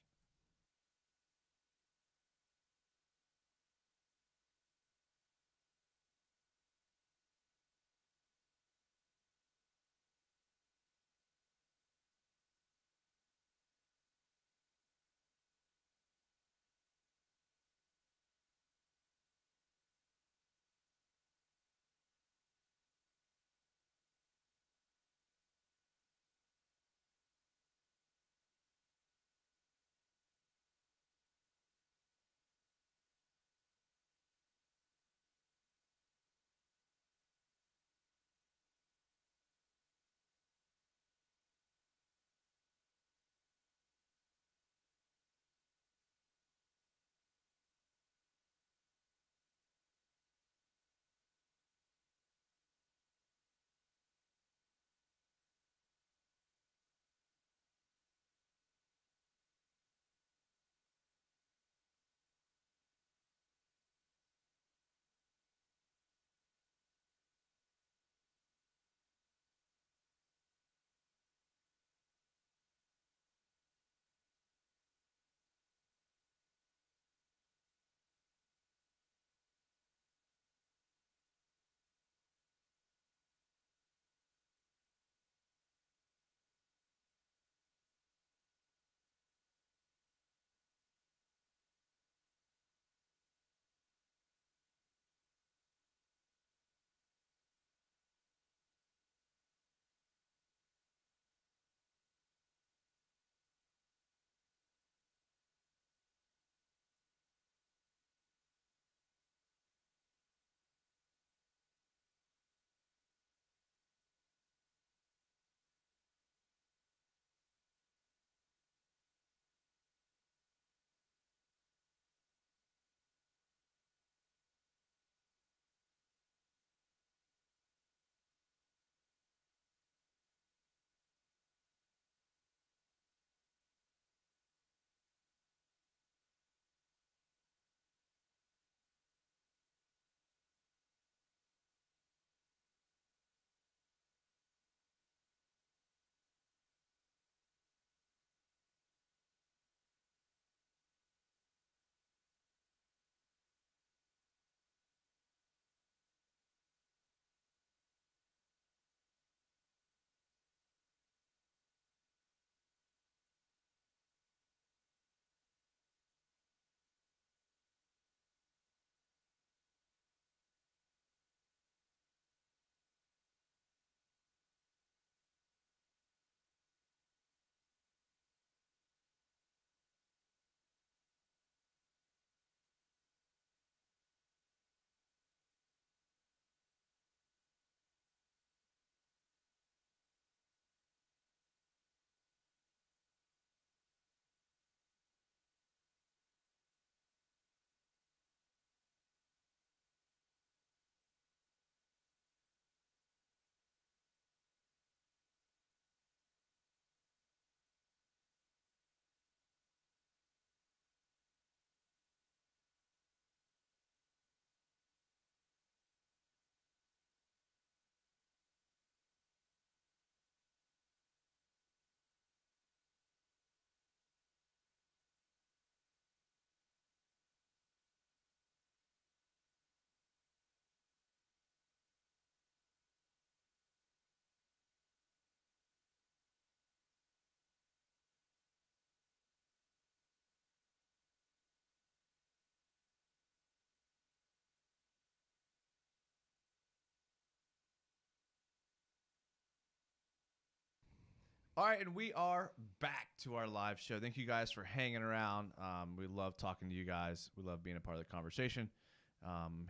All right, and we are back to our live show. Thank you guys for hanging around. We love talking to you guys. We love being a part of the conversation.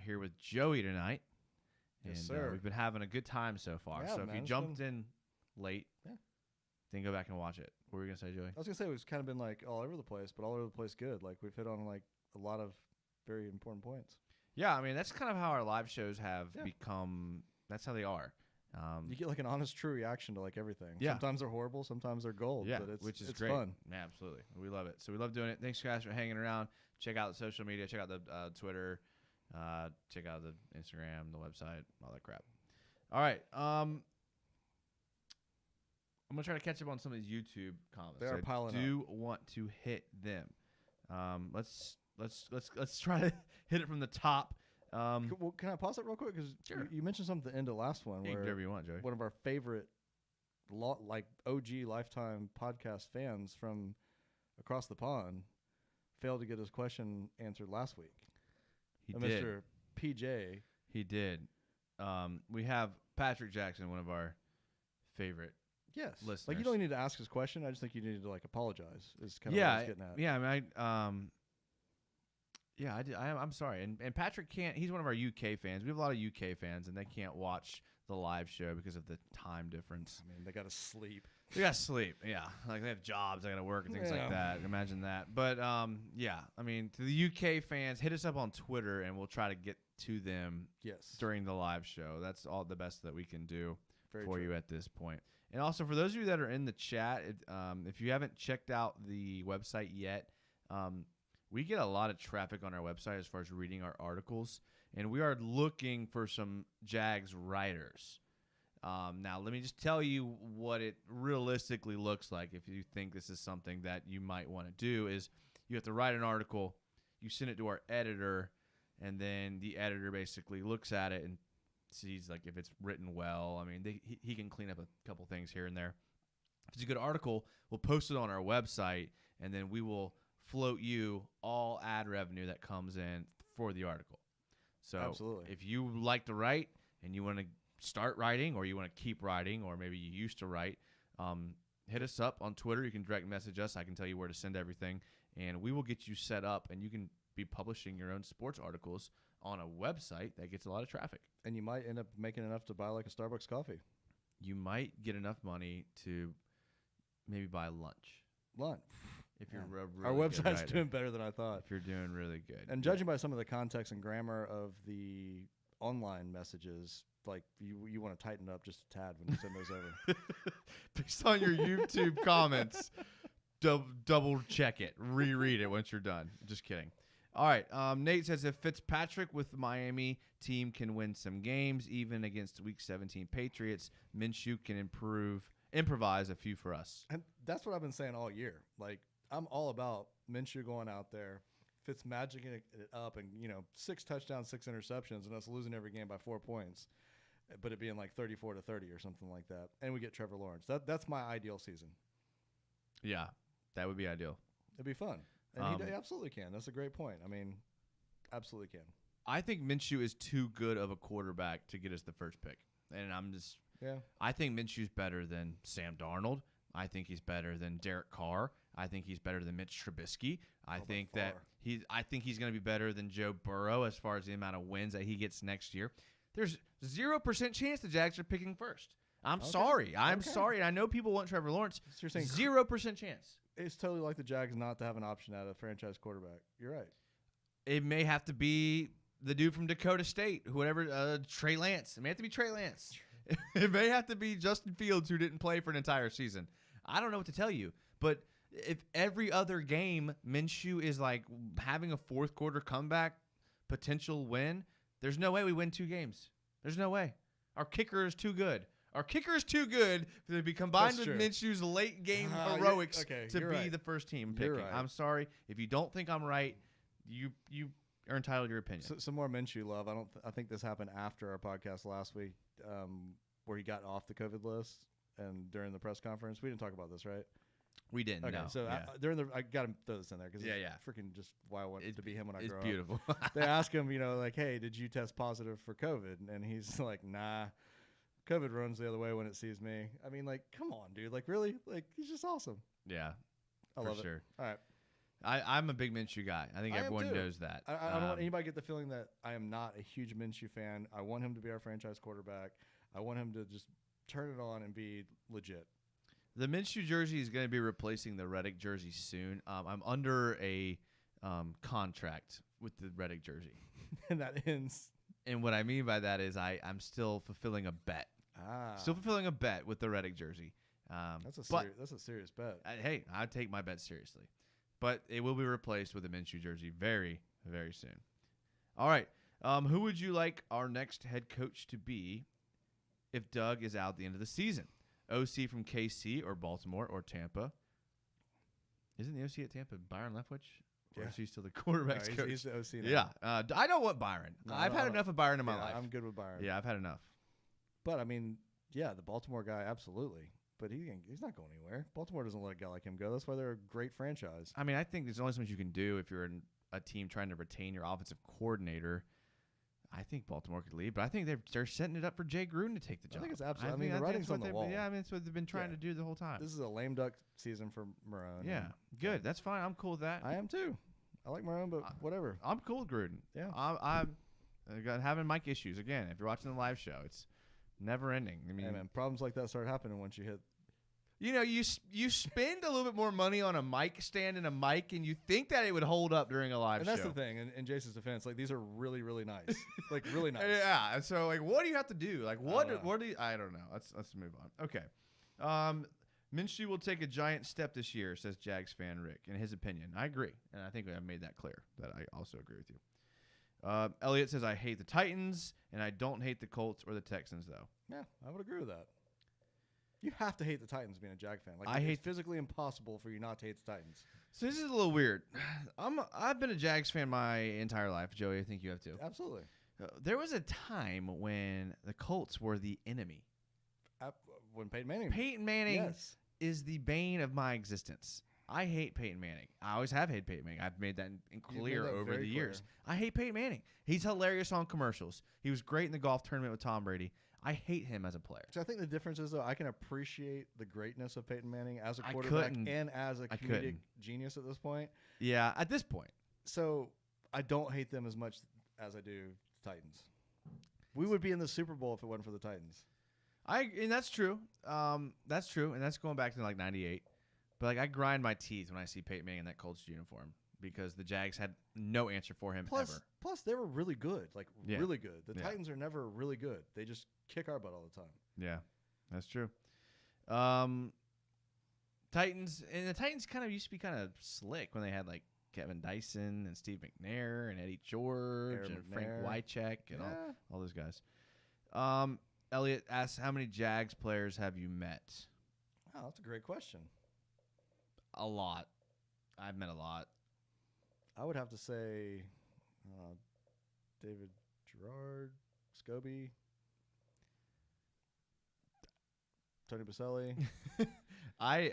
Here with Joey tonight.
Yes,
and,
sir.
We've been having a good time so far.
Yeah,
so
man,
if you jumped in late, then go back and watch it. What were you going to say, Joey?
I was going to say we've kind of been like all over the place, but all over the place good. Like we've hit on like a lot of very important points.
Yeah, I mean, that's kind of how our live shows have become. That's how they are.
You get like an honest, true reaction to like everything.
Yeah.
Sometimes they're horrible, sometimes they're gold.
Yeah,
but
which is
it's
great.
Fun.
Yeah, absolutely. We love it. So we love doing it. Thanks, guys, for hanging around. Check out the social media. Check out the Twitter. Check out the Instagram, the website, all that crap. All right. I'm gonna try to catch up on some of these YouTube comments.
They are piling up.
I do want to hit them. Let's try to hit it from the top.
Can I pause it real quick? Because
sure.
you mentioned something at the end of the last one.
Yeah,
where
whatever you want, Joey.
One of our favorite, OG lifetime podcast fans from across the pond failed to get his question answered last week.
He did.
Mr. PJ.
He did. We have Patrick Jackson, one of our favorite listeners.
Like, you don't need to ask his question. I just think you need to apologize. Is kind of what I was getting at.
Yeah, I mean, I did. I'm sorry. And Patrick can't. He's one of our UK fans. We have a lot of UK fans, and they can't watch the live show because of the time difference.
I mean, they got to sleep.
They got to sleep. Yeah, like they have jobs. They got to work and things like that. Imagine that. But yeah, I mean, to the UK fans, hit us up on Twitter, and we'll try to get to them. During the live show. That's all the best that we can do for you at this point. And also for those of you that are in the chat, if you haven't checked out the website yet, we get a lot of traffic on our website as far as reading our articles, and we are looking for some Jags writers. Now, let me just tell you what it realistically looks like if you think this is something that you might want to do. Is you have to write an article, you send it to our editor, and then the editor basically looks at it and sees if it's written well. I mean, he can clean up a couple things here and there. If it's a good article, we'll post it on our website, and then we will float you all ad revenue that comes in for the article. So
absolutely.
If you like to write and you want to start writing, or you want to keep writing, or maybe you used to write, hit us up on Twitter. You can direct message us. I can tell you where to send everything, and we will get you set up, and you can be publishing your own sports articles on a website that gets a lot of traffic.
And you might end up making enough to buy a Starbucks coffee.
You might get enough money to maybe buy lunch. If you're really
our website's doing better than I thought.
If you're doing really good.
And judging by some of the context and grammar of the online messages, you want to tighten up just a tad when you send those over.
Based on your YouTube comments, double check it. Reread it once you're done. Just kidding. All right. Nate says if Fitzpatrick with the Miami team can win some games, even against Week 17 Patriots, Minshew can improvise a few for us.
And that's what I've been saying all year. I'm all about Minshew going out there, Fitzmagicking it up, and 6 touchdowns, 6 interceptions, and us losing every game by 4 points, but it being 34-30 or something like that. And we get Trevor Lawrence. That's my ideal season.
Yeah, that would be ideal.
It'd be fun. And he absolutely can. That's a great point. I mean, absolutely can.
I think Minshew is too good of a quarterback to get us the first pick. And I think Minshew's better than Sam Darnold. I think he's better than Derek Carr. I think he's better than Mitch Trubisky. I think he's going to be better than Joe Burrow as far as the amount of wins that he gets next year. There's 0% chance the Jags are picking first. I'm sorry. I'm sorry. I know people want Trevor Lawrence.
So you're saying
0% chance.
It's totally like the Jags not to have an option at a franchise quarterback. You're right.
It may have to be the dude from Dakota State, whoever, Trey Lance. It may have to be Trey Lance. It may have to be Justin Fields, who didn't play for an entire season. I don't know what to tell you. But if every other game Minshew is having a fourth quarter comeback potential win, there's no way we win 2 games. There's no way. Our kicker is too good. Our kicker is too good to be combined with Minshew's late game heroics to be the first team picking.
Right.
I'm sorry. If you don't think I'm right, you are entitled to your opinion.
Some more Minshew love. I think this happened after our podcast last week, where he got off the COVID list, and during the press conference, we didn't talk about this, right?
We didn't.
Okay,
no.
So
yeah.
I got to throw this in there because it's freaking just why I want it to be him when I grow up.
It's beautiful.
They ask him, hey, did you test positive for COVID? And he's like, nah. COVID runs the other way when it sees me. I mean, come on, dude. Really? He's just awesome.
Yeah,
I love it. All right.
I'm a big Minshew guy. I think everyone knows that.
I don't want anybody to get the feeling that I am not a huge Minshew fan. I want him to be our franchise quarterback. I want him to just turn it on and be legit.
The Minshew jersey is going to be replacing the Reddick jersey soon. I'm under a contract with the Reddick jersey.
And that ends.
And what I mean by that is I'm still fulfilling a bet. Still fulfilling a bet with the Reddick jersey.
That's a serious bet.
Hey, I take my bet seriously. But it will be replaced with a Minshew jersey very, very soon. All right. Who would you like our next head coach to be if Doug is out at the end of the season? OC from KC or Baltimore or Tampa. Isn't the OC at Tampa Byron Leftwich? Or is he still the quarterback's coach?
He's the OC now.
Yeah. I don't want Byron.
No,
I've had enough of Byron in my life.
I'm good with Byron.
Yeah, I've had enough.
But, I mean, yeah, the Baltimore guy, absolutely. But he's not going anywhere. Baltimore doesn't let a guy like him go. That's why they're a great franchise.
I mean, I think there's only so much you can do if you're a team trying to retain your offensive coordinator. I think Baltimore could leave, but I think they're setting it up for Jay Gruden to take the job.
I think it's absolutely. I mean, the writing's on the wall.
Yeah, I mean, it's what they've been trying to do the whole time.
This is a lame duck season for Marone.
Yeah, good. That's fine. I'm cool with that.
I am too. I like Marone, but whatever.
I'm cool with Gruden.
Yeah.
I'm having mic issues again. If you're watching the live show, it's never ending. I mean,
hey man, problems like that start happening once you hit.
You know, you spend a little bit more money on a mic stand and a mic, and you think that it would hold up during a live show.
And that's the thing. In Jason's defense, like these are really, really nice. Like really nice.
Yeah. So like, what do you have to do? Like, what do you? I don't know. Let's move on. Okay. Minshew will take a giant step this year, says Jags fan Rick. In his opinion, I agree, and I think I've made that clear that I also agree with you. Elliot says I hate the Titans and I don't hate the Colts or the Texans though.
Yeah, I would agree with that. You have to hate the Titans being a Jag fan. Like
it's
physically impossible for you not to hate the Titans.
So this is a little weird. I've been a Jags fan my entire life, Joey. I think you have too.
Absolutely.
There was a time when the Colts were the enemy.
When Peyton Manning
yes. is the bane of my existence. I hate Peyton Manning. I always have hated Peyton Manning. I've made that clear over the years. I hate Peyton Manning. He's hilarious on commercials. He was great in the golf tournament with Tom Brady. I hate him as a player.
So I think the difference is, though, I can appreciate the greatness of Peyton Manning as a quarterback and as a comedic genius at this point.
Yeah, at this point.
So I don't hate them as much as I do the Titans. We would be in the Super Bowl if it wasn't for the Titans.
And that's true. That's true, and that's going back to like '98. But like I grind my teeth when I see Peyton Manning in that Colts uniform because the Jags had no answer for him ever.
Plus, they were really good, really good. The Titans are never really good. They just kick our butt all the time.
Yeah, that's true. Titans kind of used to be kind of slick when they had like Kevin Dyson and Steve McNair and Eddie George and Frank Wycheck and all those guys. Elliot asks, how many Jags players have you met?
Oh, that's a great question.
A lot. I've met a lot.
I would have to say David Gerard, Scobie, Tony Baselli.
I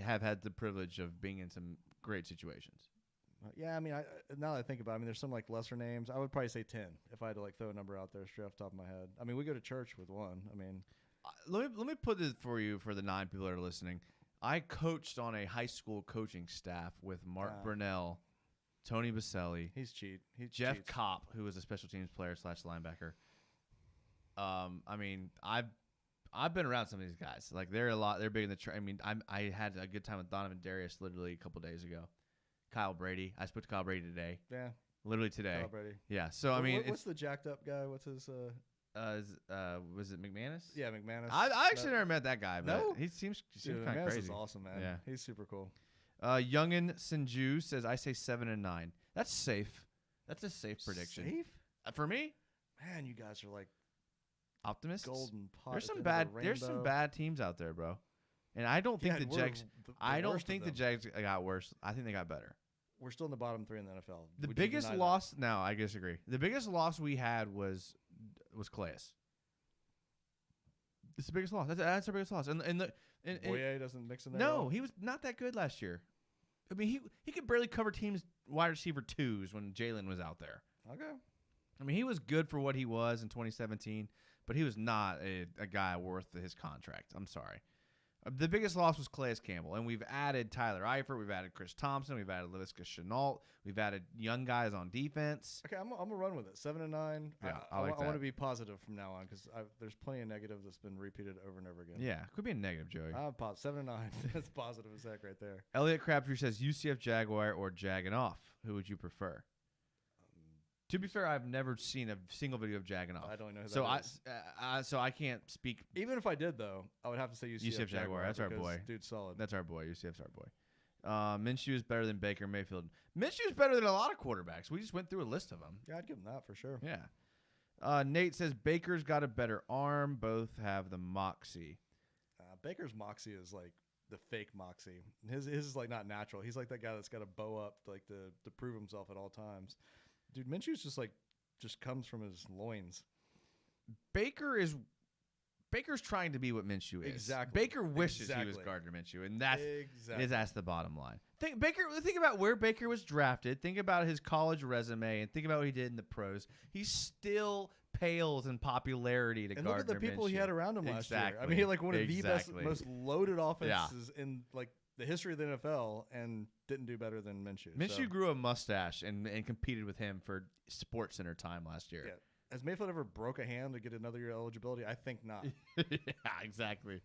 have had the privilege of being in some great situations.
Yeah, I mean, now that I think about it, I mean, there's some like lesser names. I would probably say 10 if I had to like throw a number out there straight off the top of my head. I mean, we go to church with one. I mean,
let me put this for you for the 9 people that are listening. I coached on a high school coaching staff with Mark Brunell, Tony Baselli.
He's cheat.
Jeff Kopp, who was a special teams player / linebacker. I mean, I've been around some of these guys. Like they're big in the. I mean, I had a good time with Donovan Darius literally a couple days ago. Kyle Brady. I spoke to Kyle Brady today.
Yeah.
Literally today.
Kyle Brady.
Yeah. So I mean,
what's the jacked up guy? What's his?
Was it McManus?
Yeah, McManus.
I actually never met that guy, but he seems kind of crazy.
Is awesome, man. Yeah, he's super cool.
Youngin Sinju says, "I say 7 and 9. That's safe. That's a safe prediction.
Safe
for me.
Man, you guys are like
optimists.
Golden pot.
There's some bad teams out there, bro. And I don't think the Jags. I don't think the Jags got worse. I think they got better.
We're still in the bottom 3 in the NFL.
The biggest loss. No, I disagree. The biggest loss we had was Calais. It's the biggest loss. That's our biggest loss. And
Boye doesn't mix in there.
No, he was not that good last year. I mean, he could barely cover teams wide receiver 2s when Jalen was out there.
Okay.
I mean, he was good for what he was in 2017, but he was not a guy worth his contract. I'm sorry. The biggest loss was Calais Campbell, and we've added Tyler Eifert, we've added Chris Thompson, we've added Laviska Shenault, we've added young guys on defense.
Okay, I'm gonna run with it. 7 and 9.
Yeah,
I want to be positive from now on because there's plenty of negative that's been repeated over and over again.
Yeah, could be a negative, Joey.
7 and 9. That's positive as heck right there.
Elliot Crabtree says UCF Jaguar or Jagging Off. Who would you prefer? To be fair, I've never seen a single video of Jagging Off.
I don't know who that is.
So I can't speak.
Even if I did, though, I would have to say UCF Jaguar.
That's our boy.
Dude's solid.
That's our boy. UCF's our boy. Minshew is better than Baker Mayfield. Minshew is better than a lot of quarterbacks. We just went through a list of them.
Yeah, I'd give him that for sure.
Yeah. Nate says Baker's got a better arm. Both have the moxie.
Baker's moxie is like the fake moxie. His is like not natural. He's like that guy that's got to bow up like to prove himself at all times. Dude, Minshew's just comes from his loins.
Baker's trying to be what Minshew is.
Exactly.
Baker wishes he was Gardner Minshew, and that's the bottom line. Think about where Baker was drafted. Think about his college resume, and think about what he did in the pros. He still pales in popularity to Gardner Minshew.
And look at the people he had around him last year. I mean, like one of the best, most loaded offenses in like the history of the NFL, and didn't do better than Minshew.
Minshew grew a mustache and competed with him for SportsCenter time last year.
Yeah. Has Mayfield ever broke a hand to get another year eligibility? I think not.
Yeah, exactly.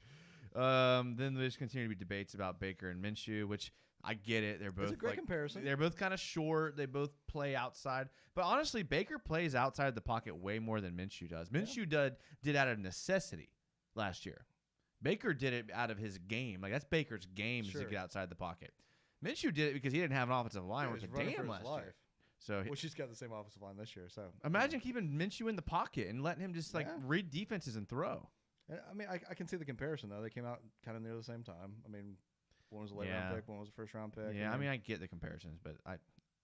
Then there's continue to be debates about Baker and Minshew, which I get it. They're both
it's a great comparison.
They're both kind of short. They both play outside. But honestly, Baker plays outside the pocket way more than Minshew does. Minshew did out of necessity last year. Baker did it out of his game. Like, that's Baker's game is to get outside the pocket. Minshew did it because he didn't have an offensive line worth a damn last year. So
she's got the same offensive line this year. So
imagine keeping Minshew in the pocket and letting him just read defenses and throw.
I mean, I can see the comparison though. They came out kind of near the same time. I mean, one was a late round pick, one was a first round pick.
Yeah, I mean, I get the comparisons, but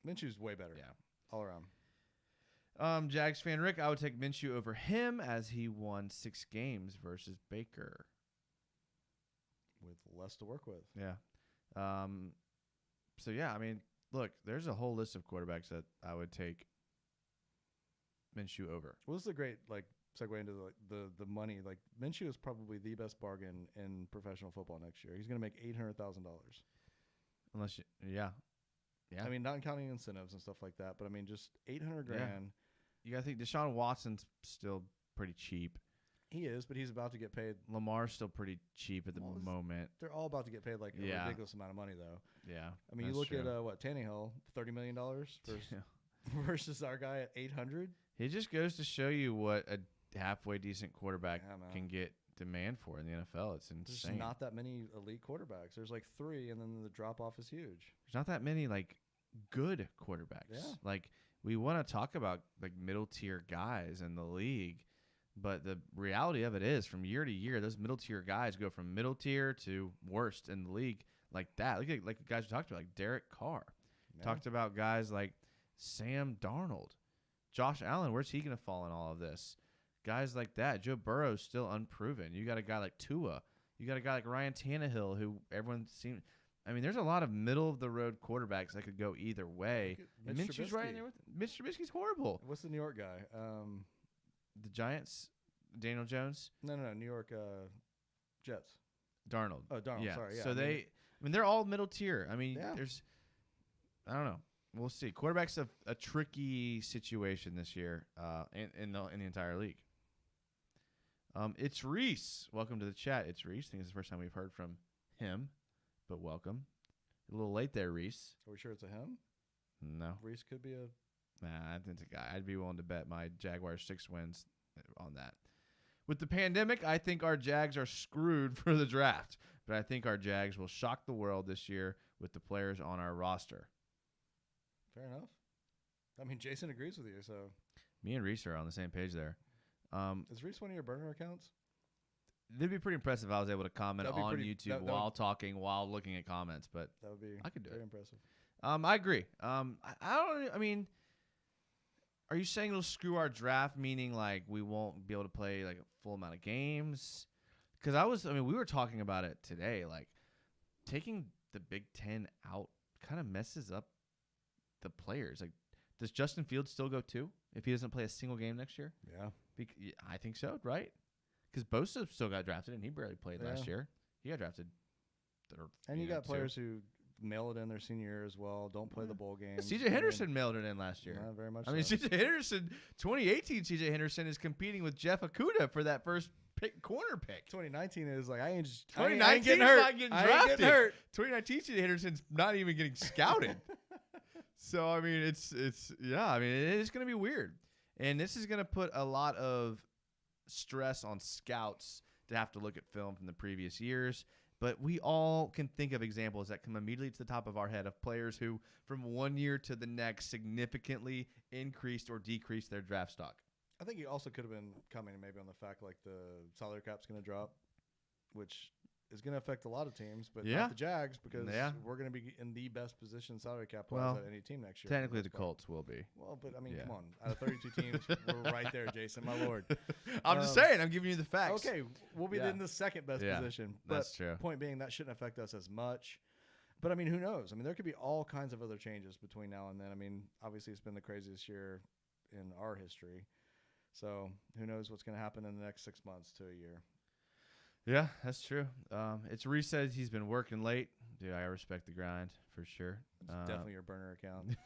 Minshew's way better.
Yeah,
all around.
Jags fan Rick, I would take Minshew over him as he won 6 games versus Baker
with less to work with.
Yeah. So yeah, I mean. Look, there's a whole list of quarterbacks that I would take Minshew over.
Well, this is a great segue into the money. Like Minshew is probably the best bargain in professional football next year. He's going to make $800,000.
Unless yeah.
I mean, not counting incentives and stuff like that, but I mean, just $800,000.
You got to think Deshaun Watson's still pretty cheap.
He is, but he's about to get paid.
Lamar's still pretty cheap at the moment.
They're all about to get paid like a ridiculous amount of money, though.
Yeah.
I mean, you look at Tannehill, $30 million versus our guy at $800.
It just goes to show you what a halfway decent quarterback can get demand for in the NFL. It's insane.
There's not that many elite quarterbacks. There's like 3, and then the drop off is huge.
There's not that many like good quarterbacks.
Yeah.
Like we want to talk about like middle tier guys in the league. But the reality of it is, from year to year, those middle tier guys go from middle tier to worst in the league like that. Look at like the guys we talked about, like Derek Carr. Yeah. Talked about guys like Sam Darnold, Josh Allen. Where's he going to fall in all of this? Guys like that. Joe Burrow's still unproven. You got a guy like Tua. You got a guy like Ryan Tannehill, who everyone seems. I mean, there's a lot of middle of the road quarterbacks that could go either way. And Minshew's right in there with Mitch Trubisky's horrible.
What's the New York guy?
The Giants, Daniel Jones?
No, New York Jets.
Darnold.
Oh, Darnold,
yeah.
sorry. Yeah,
so they're all middle tier. I mean, I don't know. We'll see. Quarterback's a tricky situation this year in the entire league. It's Reese. Welcome to the chat. It's Reese. I think it's the first time we've heard from him, but welcome. A little late there, Reese.
Are we sure it's a him?
No.
Reese could be a...
Nah, I think it's a guy. I'd be willing to bet my Jaguars 6 wins on that. With the pandemic, I think our Jags are screwed for the draft, but I think our Jags will shock the world this year with the players on our roster.
Fair enough. I mean, Jason agrees with you, so...
Me and Reese are on the same page there.
Is Reese one of your burner accounts?
It'd be pretty impressive if I was able to comment on YouTube while talking, while looking at comments, but
that would be
I could do
very
it.
Impressive.
I agree. I mean, are you saying it'll screw our draft, meaning like we won't be able to play like a full amount of games? Because we were talking about it today. Like taking the Big Ten out kind of messes up the players. Like, does Justin Fields still go 2 if he doesn't play a single game next year?
Yeah,
I think so. Right? Because Bosa still got drafted and he barely played last year. He got drafted.
And you got players who mail it in their senior year as well. Don't play the bowl games.
C.J. Henderson mailed it in last year.
Not very much.
I mean, C.J. Henderson, 2018 C.J. Henderson is competing with Jeff Okudah for that first corner pick.
2019 is like, I ain't
getting
hurt.
Not getting drafted. 2019 C.J. Henderson's not even getting scouted. So, I mean, it's it is going to be weird. And this is going to put a lot of stress on scouts to have to look at film from the previous years. But we all can think of examples that come immediately to the top of our head of players who, from one year to the next, significantly increased or decreased their draft stock.
I think he also could have been coming maybe on the fact like the salary cap's going to drop, which is going to affect a lot of teams, but not the Jags because we're going to be in the best position salary cap-wise at any team next year.
Technically, the Colts will be.
Well, but, I mean, come on. Out of 32 teams, we're right there, Jason, my lord.
I'm just saying. I'm giving you the facts.
Okay, we'll be in the second-best position. But
that's true.
Point being, that shouldn't affect us as much. But, I mean, who knows? I mean, there could be all kinds of other changes between now and then. I mean, obviously, it's been the craziest year in our history. So, who knows what's going to happen in the next 6 months to a year.
Yeah, that's true. It's Reese says he's been working late. Dude, I respect the grind for sure.
It's definitely your burner account.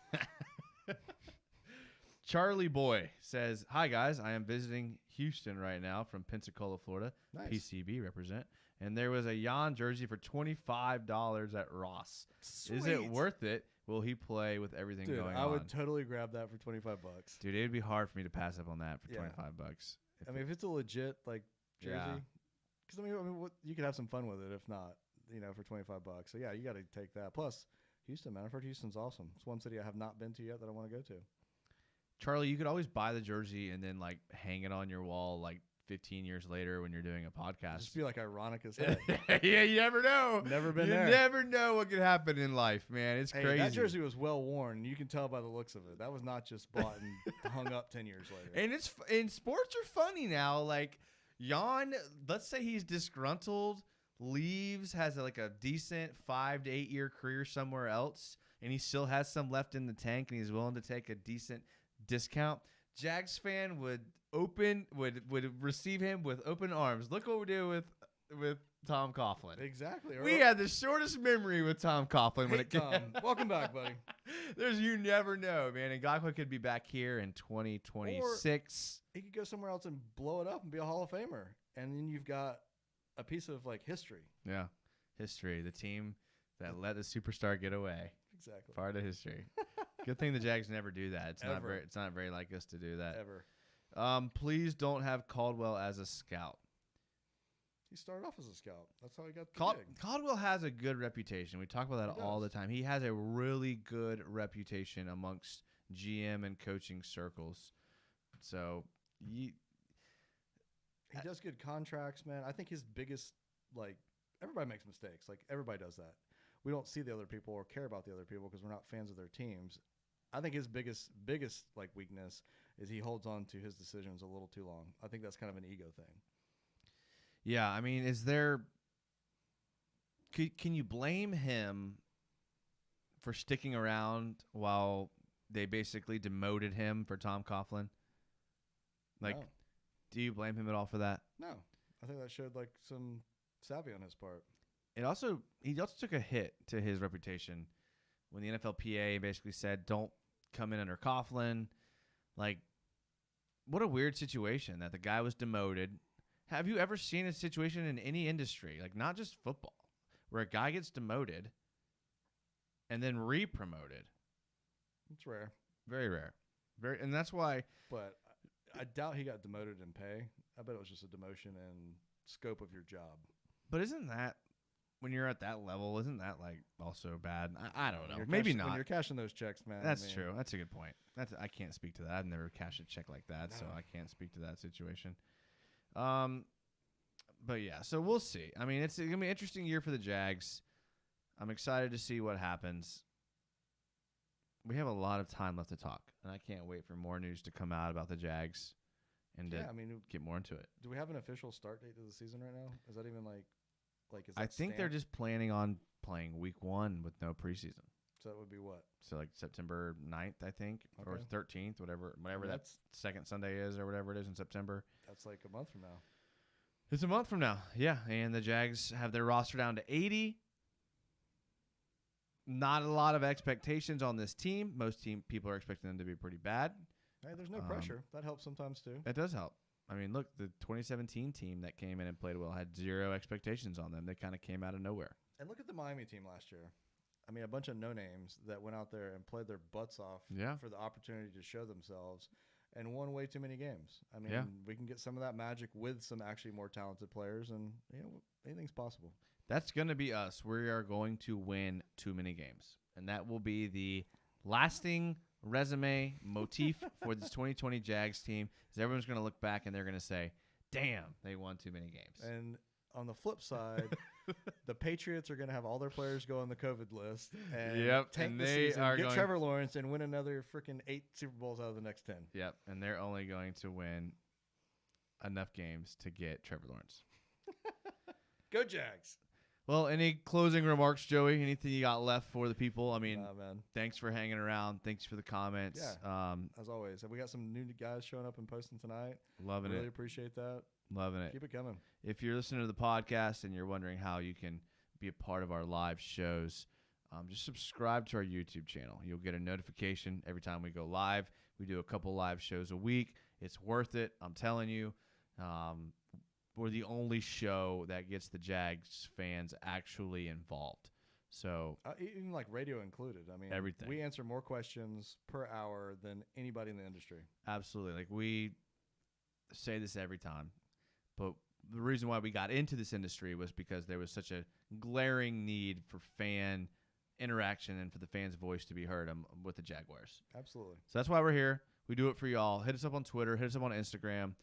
Charlie Boy says, "Hi guys, I am visiting Houston right now from Pensacola, Florida.
Nice.
PCB represent. And there was a Jan jersey for $25 at Ross.
Sweet.
Is it worth it? Will he play with everything going on?"
I would totally grab that for $25.
Dude, it would be hard for me to pass up on that for $25.
I mean, if it's a legit jersey. Because, I mean, you could have some fun with it if not, for $25. So, yeah, you got to take that. Plus, Houston, man. I've heard Houston's awesome. It's one city I have not been to yet that I want to go to.
Charlie, you could always buy the jersey and then, hang it on your wall, 15 years later when you're doing a podcast.
Just be, ironic as heck.
Yeah, you never know.
Never been there.
You never know what could happen in life, man. It's crazy.
That jersey was well worn. You can tell by the looks of it. That was not just bought and hung up 10 years later.
And sports are funny now. Jan, let's say he's disgruntled, leaves, has a decent 5 to 8 year career somewhere else, and he still has some left in the tank, and he's willing to take a decent discount. Jags fan would receive him with open arms. Look what we do with Tom Coughlin.
Exactly.
We had the shortest memory with Tom Coughlin when it came.
Welcome back, buddy.
You never know, man. And Ngakoue could be back here in 2026.
Or he could go somewhere else and blow it up and be a Hall of Famer. And then you've got a piece of history.
Yeah. History. The team that let the superstar get away.
Exactly.
Part of history. Good thing the Jags never do that. It's not very like us to do that.
Ever.
Please don't have Caldwell as a scout.
He started off as a scout. That's how he got the gig.
Caldwell has a good reputation. We talk about that all the time. He has a really good reputation amongst GM and coaching circles. So he
does good contracts, man. I think his biggest, everybody makes mistakes. Everybody does that. We don't see the other people or care about the other people because we're not fans of their teams. I think his biggest weakness is he holds on to his decisions a little too long. I think that's kind of an ego thing.
Yeah, I mean, can you blame him for sticking around while they basically demoted him for Tom Coughlin?
No.
Do you blame him at all for that?
No. I think that showed some savvy on his part.
He also took a hit to his reputation when the NFLPA basically said, don't come in under Coughlin. What a weird situation that the guy was demoted. Have you ever seen a situation in any industry, not just football, where a guy gets demoted and then re-promoted?
It's rare.
Very rare. And that's why.
But I doubt he got demoted in pay. I bet it was just a demotion in scope of your job.
But isn't that, when you're at that level, isn't that also bad? I don't know. Maybe not.
When you're cashing those checks, man.
That's true. That's a good point. I can't speak to that. I've never cashed a check like that, so I can't speak to that situation. But yeah, so we'll see. I mean, it's going to be an interesting year for the Jags. I'm excited to see what happens. We have a lot of time left to talk, and I can't wait for more news to come out about the Jags and get more into it.
Do we have an official start date to the season right now? Is that even is that
I think they're just planning on playing week 1 with no preseason.
So that would be what?
So September 9th, I think, or 13th, whatever that second Sunday is or whatever it is in September.
That's a month from now.
It's a month from now, yeah. And the Jags have their roster down to 80. Not a lot of expectations on this team. Most people are expecting them to be pretty bad.
Hey, there's no pressure. That helps sometimes too.
That does help. I mean, look, the 2017 team that came in and played well had 0 expectations on them. They kind of came out of nowhere.
And look at the Miami team last year. I mean, a bunch of no-names that went out there and played their butts off for the opportunity to show themselves and won way too many games. I mean, we can get some of that magic with some actually more talented players, and anything's possible.
That's going to be us. We are going to win too many games, and that will be the lasting resume motif for this 2020 Jags team. Is everyone's going to look back and they're going to say, "Damn, they won too many games."
And on the flip side, The Patriots are going to have all their players go on the COVID list. And tank
and
the
they
season,
are
get
going
Trevor Lawrence, and win another freaking 8 Super Bowls out of the next 10.
Yep, and they're only going to win enough games to get Trevor Lawrence.
Go Jags.
Well, any closing remarks, Joey? Anything you got left for the people? I mean,
man.
Thanks for hanging around. Thanks for the comments.
Yeah, as always. We got some new guys showing up and posting tonight.
Loving it.
Really appreciate that.
Loving it.
Keep it coming.
If you're listening to the podcast and you're wondering how you can be a part of our live shows, just subscribe to our YouTube channel. You'll get a notification every time we go live. We do a couple live shows a week. It's worth it. I'm telling you. We're the only show that gets the Jags fans actually involved. So
even like radio included. I mean,
everything.
We answer more questions per hour than anybody in the industry.
Absolutely. Like we say this every time, but the reason why we got into this industry was because there was such a glaring need for fan interaction and for the fans' voice to be heard with the Jaguars.
Absolutely.
So that's why we're here. We do it for y'all. Hit us up on Twitter. Hit us up on Instagram.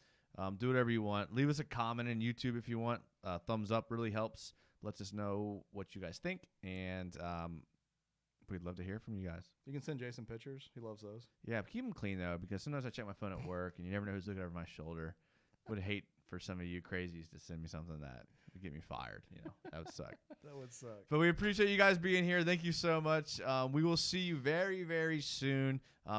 Do whatever you want. Leave us a comment in YouTube if you want. Thumbs up really helps. Lets us know what you guys think. And we'd love to hear from you guys.
You can send Jason pictures. He loves those.
Yeah, keep them clean, though, because sometimes I check my phone at work, and you never know who's looking over my shoulder. Would hate for some of you crazies to send me something that would get me fired. That would suck.
That would suck.
But we appreciate you guys being here. Thank you so much. We will see you very, very soon.